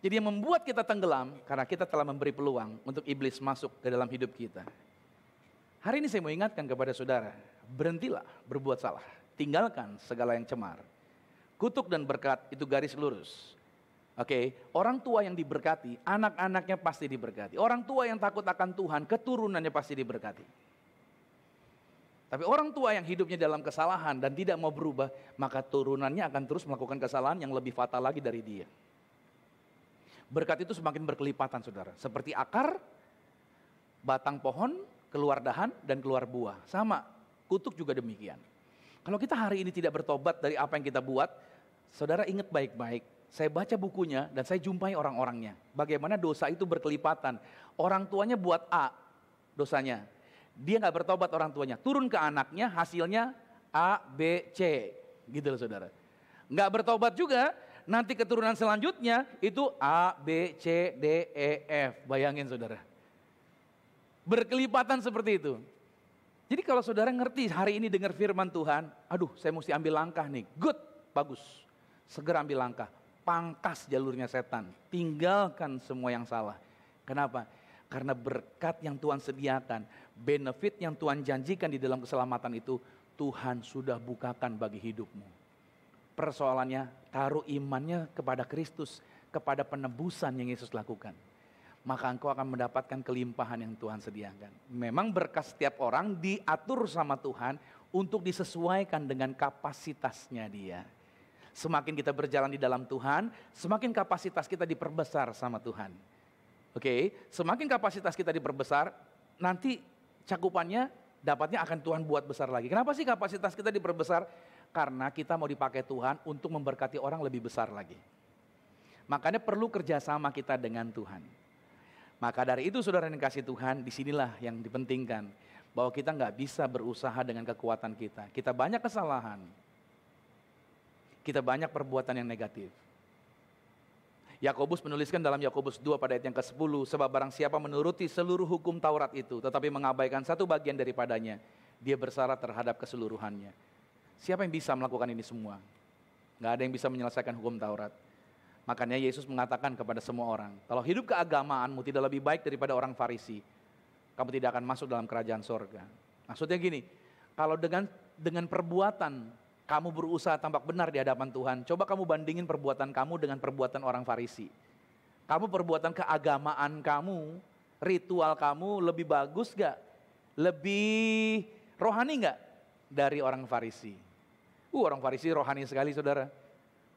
Speaker 1: Jadi yang membuat kita tenggelam karena kita telah memberi peluang untuk iblis masuk ke dalam hidup kita. Hari ini saya mau ingatkan kepada saudara, berhentilah berbuat salah, tinggalkan segala yang cemar. Kutuk dan berkat itu garis lurus. Oke, orang tua yang diberkati, anak-anaknya pasti diberkati. Orang tua yang takut akan Tuhan, keturunannya pasti diberkati. Tapi orang tua yang hidupnya dalam kesalahan dan tidak mau berubah, maka turunannya akan terus melakukan kesalahan yang lebih fatal lagi dari dia. Berkat itu semakin berkelipatan, saudara. Seperti akar, batang pohon, keluar dahan dan keluar buah. Sama, kutuk juga demikian. Kalau kita hari ini tidak bertobat dari apa yang kita buat, saudara ingat baik-baik, saya baca bukunya dan saya jumpai orang-orangnya. Bagaimana dosa itu berkelipatan. Orang tuanya buat A dosanya. Dia gak bertobat orang tuanya. Turun ke anaknya hasilnya A, B, C. Gitu loh saudara. Gak bertobat juga, nanti keturunan selanjutnya itu A, B, C, D, E, F. Bayangin saudara. Berkelipatan seperti itu. Jadi kalau saudara ngerti hari ini dengar firman Tuhan, aduh saya mesti ambil langkah nih. Good, bagus. Segera ambil langkah, pangkas jalurnya setan, tinggalkan semua yang salah. Kenapa? Karena berkat yang Tuhan sediakan, benefit yang Tuhan janjikan di dalam keselamatan itu, Tuhan sudah bukakan bagi hidupmu. Persoalannya, taruh imannya kepada Kristus, kepada penebusan yang Yesus lakukan. Maka engkau akan mendapatkan kelimpahan yang Tuhan sediakan. Memang berkat setiap orang diatur sama Tuhan untuk disesuaikan dengan kapasitasnya dia. Semakin kita berjalan di dalam Tuhan, semakin kapasitas kita diperbesar sama Tuhan. Oke, semakin kapasitas kita diperbesar, nanti cakupannya dapatnya akan Tuhan buat besar lagi. Kenapa sih kapasitas kita diperbesar? Karena kita mau dipakai Tuhan untuk memberkati orang lebih besar lagi. Makanya perlu kerjasama kita dengan Tuhan. Maka dari itu saudara yang kasih Tuhan, disinilah yang dipentingkan. Bahwa kita nggak bisa berusaha dengan kekuatan kita. Kita banyak kesalahan. Kita banyak perbuatan yang negatif. Yakobus menuliskan dalam Yakobus 2 pada ayat yang ke-10, sebab barang siapa menuruti seluruh hukum Taurat itu, tetapi mengabaikan satu bagian daripadanya, dia bersalah terhadap keseluruhannya. Siapa yang bisa melakukan ini semua? Nggak ada yang bisa menyelesaikan hukum Taurat. Makanya Yesus mengatakan kepada semua orang, kalau hidup keagamaanmu tidak lebih baik daripada orang Farisi, kamu tidak akan masuk dalam kerajaan sorga. Maksudnya gini, kalau dengan perbuatan kamu berusaha tampak benar di hadapan Tuhan, coba kamu bandingin perbuatan kamu dengan perbuatan orang Farisi. Kamu perbuatan keagamaan kamu, ritual kamu lebih bagus gak? Lebih rohani gak dari orang Farisi? Orang Farisi rohani sekali saudara.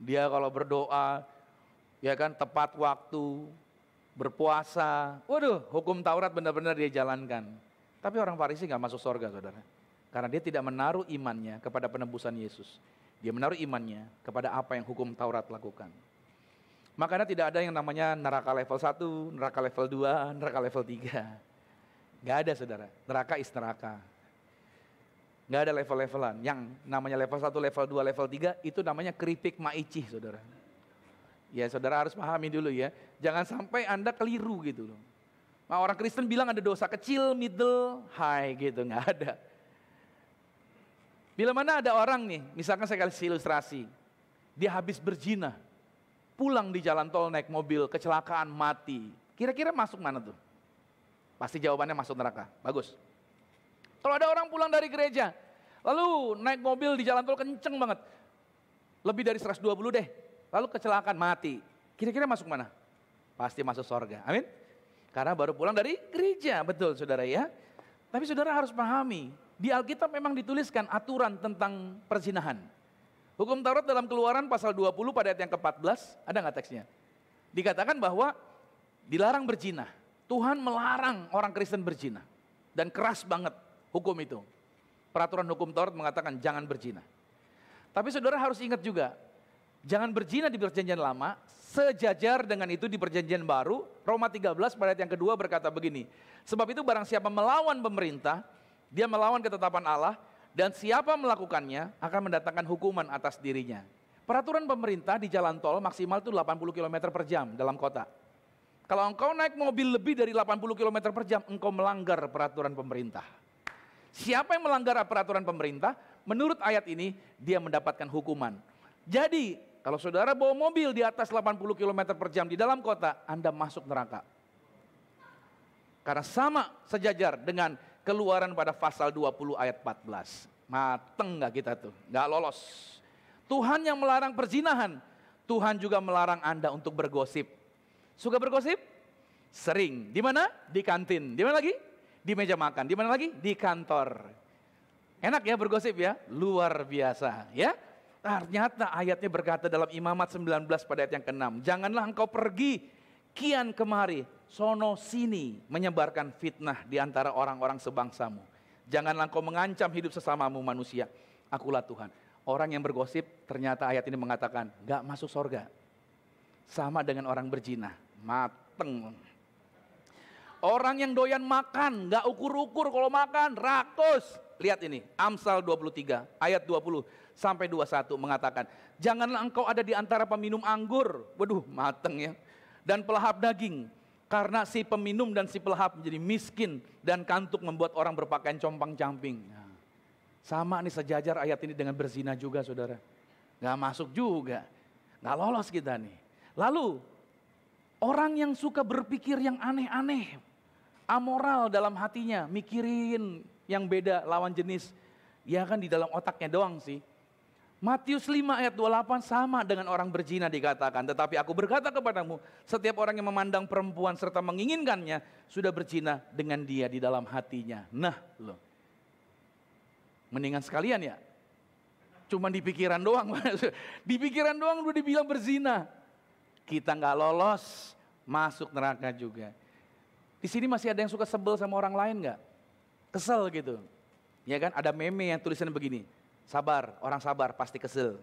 Speaker 1: Dia kalau berdoa, ya kan tepat waktu, berpuasa. Waduh, hukum Taurat benar-benar dia jalankan. Tapi orang Farisi gak masuk surga saudara. Karena dia tidak menaruh imannya kepada penebusan Yesus. Dia menaruh imannya kepada apa yang hukum Taurat lakukan. Makanya tidak ada yang namanya neraka level 1, neraka level 2, neraka level 3. Gak ada saudara, neraka is neraka. Gak ada level-levelan. Yang namanya level 1, level 2, level 3 itu namanya keripik maicih saudara. Ya saudara harus pahami dulu ya. Jangan sampai Anda keliru gitu loh. Nah, orang Kristen bilang ada dosa kecil, middle, high gitu. Gak ada. Bila mana ada orang nih, misalkan saya kasih ilustrasi. Dia habis berzina. pulang di jalan tol naik mobil, kecelakaan, mati. Kira-kira masuk mana tuh? Pasti jawabannya masuk neraka. Bagus. Kalau ada orang pulang dari gereja, lalu naik mobil di jalan tol kenceng banget. Lebih dari 120 deh. Lalu kecelakaan, mati. Kira-kira masuk mana? Pasti masuk sorga. Amin. Karena baru pulang dari gereja. Betul saudara ya. Tapi saudara harus pahami, di Alkitab memang dituliskan aturan tentang perzinahan. Hukum Taurat dalam Keluaran pasal 20 pada ayat yang ke-14, ada nggak teksnya? Dikatakan bahwa dilarang berzina. Tuhan melarang orang Kristen berzina. Dan keras banget hukum itu. Peraturan hukum Taurat mengatakan jangan berzina. Tapi saudara harus ingat juga, jangan berzina di perjanjian lama, sejajar dengan itu di perjanjian baru. Roma 13 pada ayat yang kedua berkata begini, sebab itu barang siapa melawan pemerintah, dia melawan ketetapan Allah, dan siapa melakukannya akan mendatangkan hukuman atas dirinya. Peraturan pemerintah di jalan tol maksimal itu 80 km per jam dalam kota. Kalau engkau naik mobil lebih dari 80 km per jam, engkau melanggar peraturan pemerintah. Siapa yang melanggar peraturan pemerintah, menurut ayat ini, dia mendapatkan hukuman. Jadi, kalau saudara bawa mobil di atas 80 km per jam di dalam kota, Anda masuk neraka. Karena sama sejajar dengan Keluaran pada pasal 20 ayat 14. Mateng gak kita tuh? Gak lolos. Tuhan yang melarang perzinahan, Tuhan juga melarang Anda untuk bergosip. Suka bergosip? Sering. Di mana? Di kantin. Di mana lagi? Di meja makan. Di mana lagi? Di kantor. Enak ya bergosip ya? Luar biasa ya. Ternyata ayatnya berkata dalam Imamat 19 pada ayat yang ke-6. Janganlah engkau pergi kian kemari, sono sini menyebarkan fitnah di antara orang-orang sebangsamu. Janganlah engkau mengancam hidup sesamamu manusia. Akulah Tuhan. Orang yang bergosip ternyata ayat ini mengatakan gak masuk sorga. Sama dengan orang berzina. Mateng. Orang yang doyan makan gak ukur-ukur kalau makan rakus. Lihat ini Amsal 23 ayat 20 sampai 21 mengatakan, janganlah engkau ada di antara peminum anggur. Waduh mateng ya. Dan pelahap daging. Karena si peminum dan si pelahap menjadi miskin dan kantuk membuat orang berpakaian compang-camping. Nah, sama nih sejajar ayat ini dengan berzina juga saudara. Gak masuk juga. Gak lolos kita nih. Lalu orang yang suka berpikir yang aneh-aneh. Amoral dalam hatinya. Mikirin yang beda lawan jenis. Ya kan di dalam otaknya doang sih. Matius 5 ayat 28 sama dengan orang berzina dikatakan. Tetapi aku berkata kepadamu, setiap orang yang memandang perempuan serta menginginkannya, sudah berzina dengan dia di dalam hatinya. Nah loh, mendingan sekalian ya. Cuma di pikiran doang. Di pikiran doang udah dibilang berzina. Kita gak lolos, masuk neraka juga. Di sini masih ada yang suka sebel sama orang lain gak? Kesel gitu. Ya kan, ada meme yang tulisannya begini. Sabar, orang sabar pasti kesel.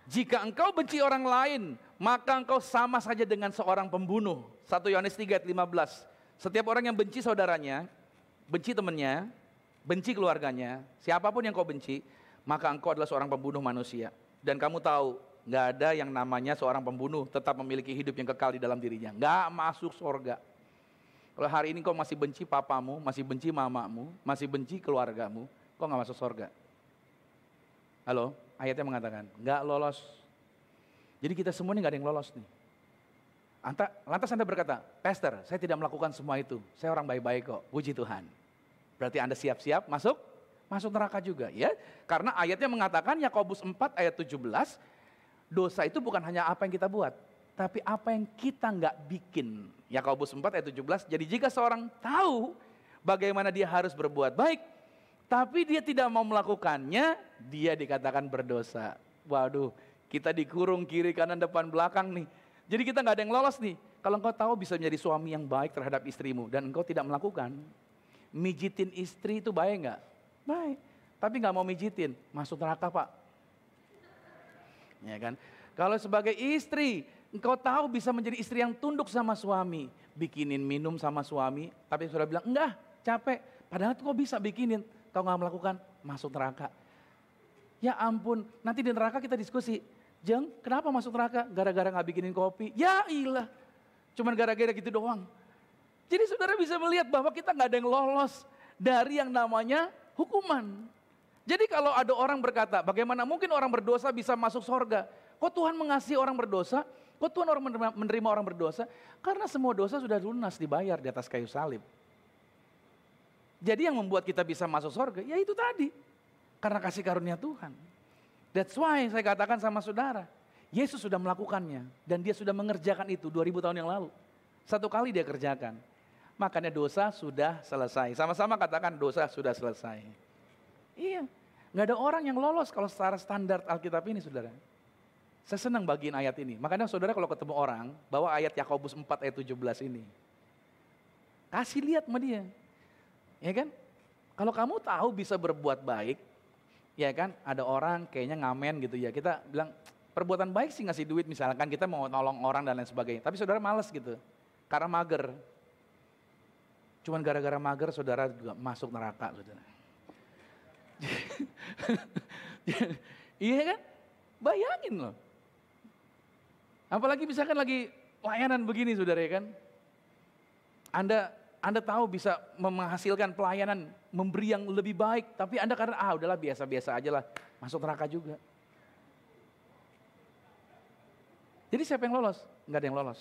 Speaker 1: Jika engkau benci orang lain, maka engkau sama saja dengan seorang pembunuh. 1 Yohanes 3 ayat 15. Setiap orang yang benci saudaranya, benci temannya, benci keluarganya, siapapun yang kau benci, maka engkau adalah seorang pembunuh manusia. Dan kamu tahu, gak ada yang namanya seorang pembunuh tetap memiliki hidup yang kekal di dalam dirinya. Gak masuk surga. Kalau hari ini kau masih benci papamu, masih benci mamamu, masih benci keluargamu, kau gak masuk surga. Halo, ayatnya mengatakan, gak lolos. Jadi kita semua ini gak ada yang lolos nih. Lantas Anda berkata, Pastor, saya tidak melakukan semua itu. Saya orang baik-baik kok, puji Tuhan. Berarti Anda siap-siap masuk neraka juga ya. Karena ayatnya mengatakan, Yakobus 4 ayat 17, dosa itu bukan hanya apa yang kita buat, tapi apa yang kita gak bikin. Yakobus 4 ayat 17, jadi jika seorang tahu bagaimana dia harus berbuat baik, tapi dia tidak mau melakukannya, dia dikatakan berdosa. Waduh, kita dikurung kiri, kanan, depan, belakang nih. Jadi kita gak ada yang lolos nih. Kalau engkau tahu bisa menjadi suami yang baik terhadap istrimu dan engkau tidak melakukan. Mijitin istri itu baik gak? Baik. Tapi gak mau mijitin, masuk neraka Pak. Ya kan? Kalau sebagai istri, engkau tahu bisa menjadi istri yang tunduk sama suami. Bikinin minum sama suami, tapi sudah bilang enggak, capek. Padahal kau bisa bikinin. Kau gak melakukan, masuk neraka. Ya ampun, nanti di neraka kita diskusi. Jeng, kenapa masuk neraka? Gara-gara gak bikinin kopi. Ya ilah, cuman gara-gara gitu doang. Jadi saudara bisa melihat bahwa kita gak ada yang lolos dari yang namanya hukuman. Jadi kalau ada orang berkata, bagaimana mungkin orang berdosa bisa masuk sorga? Kok Tuhan mengasihi orang berdosa? Kok Tuhan menerima orang berdosa? Karena semua dosa sudah lunas dibayar di atas kayu salib. Jadi yang membuat kita bisa masuk surga, ya itu tadi. Karena kasih karunia Tuhan. That's why saya katakan sama saudara, Yesus sudah melakukannya. Dan dia sudah mengerjakan itu 2000 tahun yang lalu. Satu kali dia kerjakan. Makanya dosa sudah selesai. Sama-sama katakan dosa sudah selesai. Iya, gak ada orang yang lolos kalau secara standar Alkitab ini saudara. Saya senang bagiin ayat ini. Makanya saudara kalau ketemu orang, bawa ayat Yakobus 4 ayat 17 ini. Kasih lihat sama dia. Ya kan? Kalau kamu tahu bisa berbuat baik, ya kan? Ada orang kayaknya ngamen gitu ya. Kita bilang perbuatan baik sih ngasih duit misalkan kita mau nolong orang dan lain sebagainya. Tapi saudara males gitu. Karena mager. Cuman gara-gara mager saudara juga masuk neraka saudara. Iya kan? Bayangin loh. Apalagi misalkan lagi layanan begini saudara ya kan. Anda tahu bisa menghasilkan pelayanan, memberi yang lebih baik, tapi Anda karena udahlah biasa-biasa aja lah, masuk neraka juga. Jadi siapa yang lolos? Enggak ada yang lolos.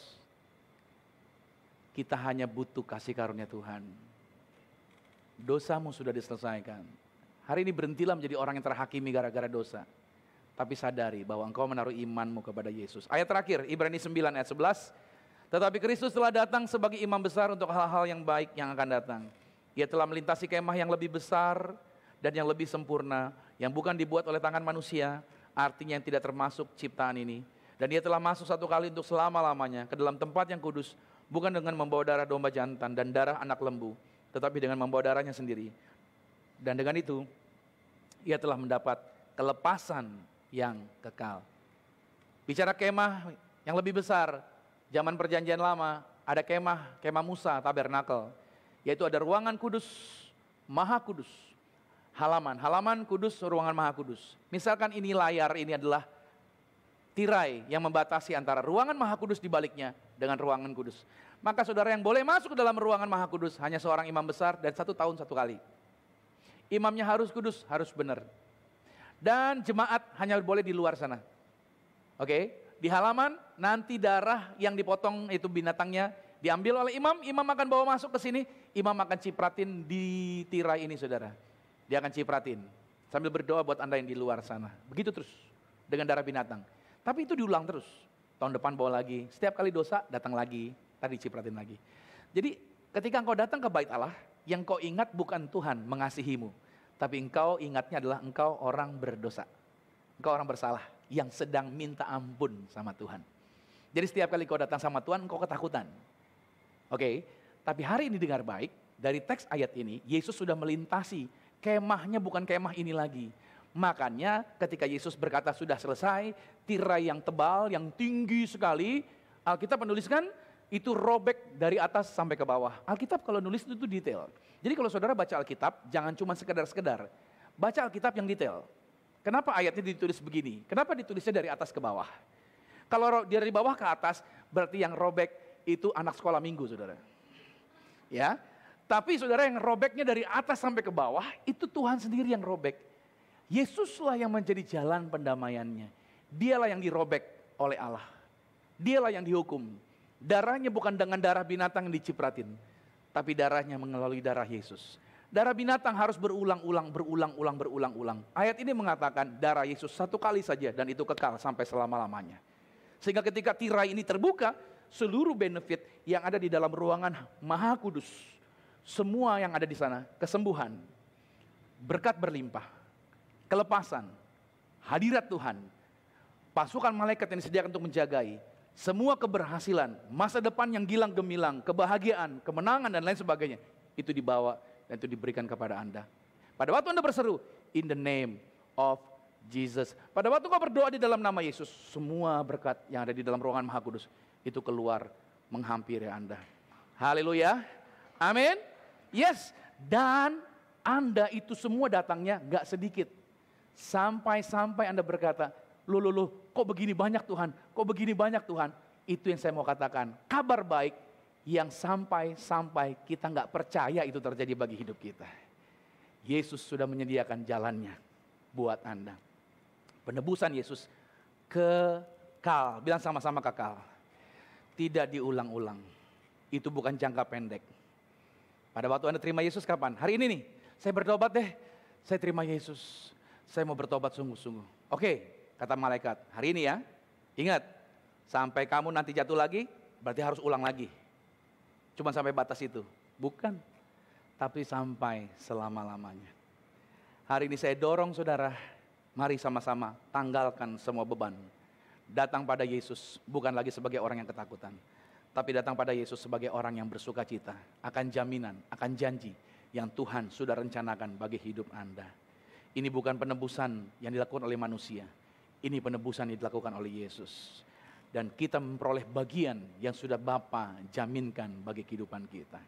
Speaker 1: Kita hanya butuh kasih karunia Tuhan. Dosamu sudah diselesaikan. Hari ini berhentilah menjadi orang yang terhakimi gara-gara dosa. Tapi sadari bahwa engkau menaruh imanmu kepada Yesus. Ayat terakhir, Ibrani 9 ayat 11. Tetapi Kristus telah datang sebagai imam besar untuk hal-hal yang baik yang akan datang. Ia telah melintasi kemah yang lebih besar dan yang lebih sempurna, yang bukan dibuat oleh tangan manusia, artinya yang tidak termasuk ciptaan ini. Dan ia telah masuk satu kali untuk selama-lamanya ke dalam tempat yang kudus, bukan dengan membawa darah domba jantan dan darah anak lembu, tetapi dengan membawa darahnya sendiri. Dan dengan itu, ia telah mendapat kelepasan yang kekal. Bicara kemah yang lebih besar, zaman perjanjian lama ada kemah Musa, tabernakel. Yaitu ada ruangan kudus, maha kudus. Halaman kudus, ruangan maha kudus. Misalkan ini layar, ini adalah tirai yang membatasi antara ruangan maha kudus di baliknya dengan ruangan kudus. Maka saudara yang boleh masuk ke dalam ruangan maha kudus hanya seorang imam besar dan 1 tahun 1 kali. Imamnya harus kudus, harus benar. Dan jemaat hanya boleh di luar sana. Oke? Di halaman nanti darah yang dipotong itu binatangnya diambil oleh imam, imam akan bawa masuk ke sini, imam akan cipratin di tirai ini saudara. Dia akan cipratin sambil berdoa buat Anda yang di luar sana. Begitu terus dengan darah binatang. Tapi itu diulang terus. Tahun depan bawa lagi, setiap kali dosa datang lagi, tadi cipratin lagi. Jadi ketika engkau datang ke bait Allah, yang kau ingat bukan Tuhan mengasihimu, tapi engkau ingatnya adalah engkau orang berdosa. Engkau orang bersalah yang sedang minta ampun sama Tuhan. Jadi setiap kali kau datang sama Tuhan, engkau ketakutan. Oke, tapi hari ini dengar baik, dari teks ayat ini, Yesus sudah melintasi, kemahnya bukan kemah ini lagi. Makanya ketika Yesus berkata sudah selesai, tirai yang tebal, yang tinggi sekali, Alkitab menuliskan, itu robek dari atas sampai ke bawah. Alkitab kalau nulis itu detail. Jadi kalau saudara baca Alkitab, jangan cuma sekedar-sekedar. Baca Alkitab yang detail. Kenapa ayatnya ditulis begini? Kenapa ditulisnya dari atas ke bawah? Kalau dari bawah ke atas, berarti yang robek itu anak sekolah minggu, saudara. Ya, tapi saudara yang robeknya dari atas sampai ke bawah, itu Tuhan sendiri yang robek. Yesuslah yang menjadi jalan pendamaiannya. Dialah yang dirobek oleh Allah. Dialah yang dihukum. Darahnya bukan dengan darah binatang yang dicipratin, tapi darahnya melalui darah Yesus. Darah binatang harus berulang-ulang. Ayat ini mengatakan darah Yesus 1 kali saja dan itu kekal sampai selama-lamanya. Sehingga ketika tirai ini terbuka, seluruh benefit yang ada di dalam ruangan maha kudus, semua yang ada di sana, kesembuhan, berkat berlimpah, kelepasan, hadirat Tuhan, pasukan malaikat yang disediakan untuk menjagai, semua keberhasilan, masa depan yang gilang gemilang, kebahagiaan, kemenangan dan lain sebagainya, itu dibawa dan itu diberikan kepada Anda. Pada waktu Anda berseru, in the name of Jesus. Pada waktu kau berdoa di dalam nama Yesus, semua berkat yang ada di dalam ruangan maha kudus, itu keluar menghampiri Anda. Haleluya. Amin. Yes. Dan Anda itu semua datangnya gak sedikit. Sampai Anda berkata, loh, kok begini banyak Tuhan? Kok begini banyak Tuhan? Itu yang saya mau katakan. Kabar baik yang sampai kita nggak percaya itu terjadi bagi hidup kita. Yesus sudah menyediakan jalannya buat Anda. Penebusan Yesus kekal. Bilang sama-sama kekal. Tidak diulang-ulang. Itu bukan jangka pendek. Pada waktu Anda terima Yesus kapan? Hari ini nih, saya bertobat deh. Saya terima Yesus. Saya mau bertobat sungguh-sungguh. Oke, kata malaikat, hari ini ya. Ingat, sampai kamu nanti jatuh lagi, berarti harus ulang lagi. Cuma sampai batas itu. Bukan. Tapi sampai selama-lamanya. Hari ini saya dorong saudara, mari sama-sama tanggalkan semua beban. Datang pada Yesus bukan lagi sebagai orang yang ketakutan. Tapi datang pada Yesus sebagai orang yang bersuka cita. Akan jaminan, akan janji yang Tuhan sudah rencanakan bagi hidup Anda. Ini bukan penebusan yang dilakukan oleh manusia. Ini penebusan yang dilakukan oleh Yesus. Dan kita memperoleh bagian yang sudah Bapa jaminkan bagi kehidupan kita.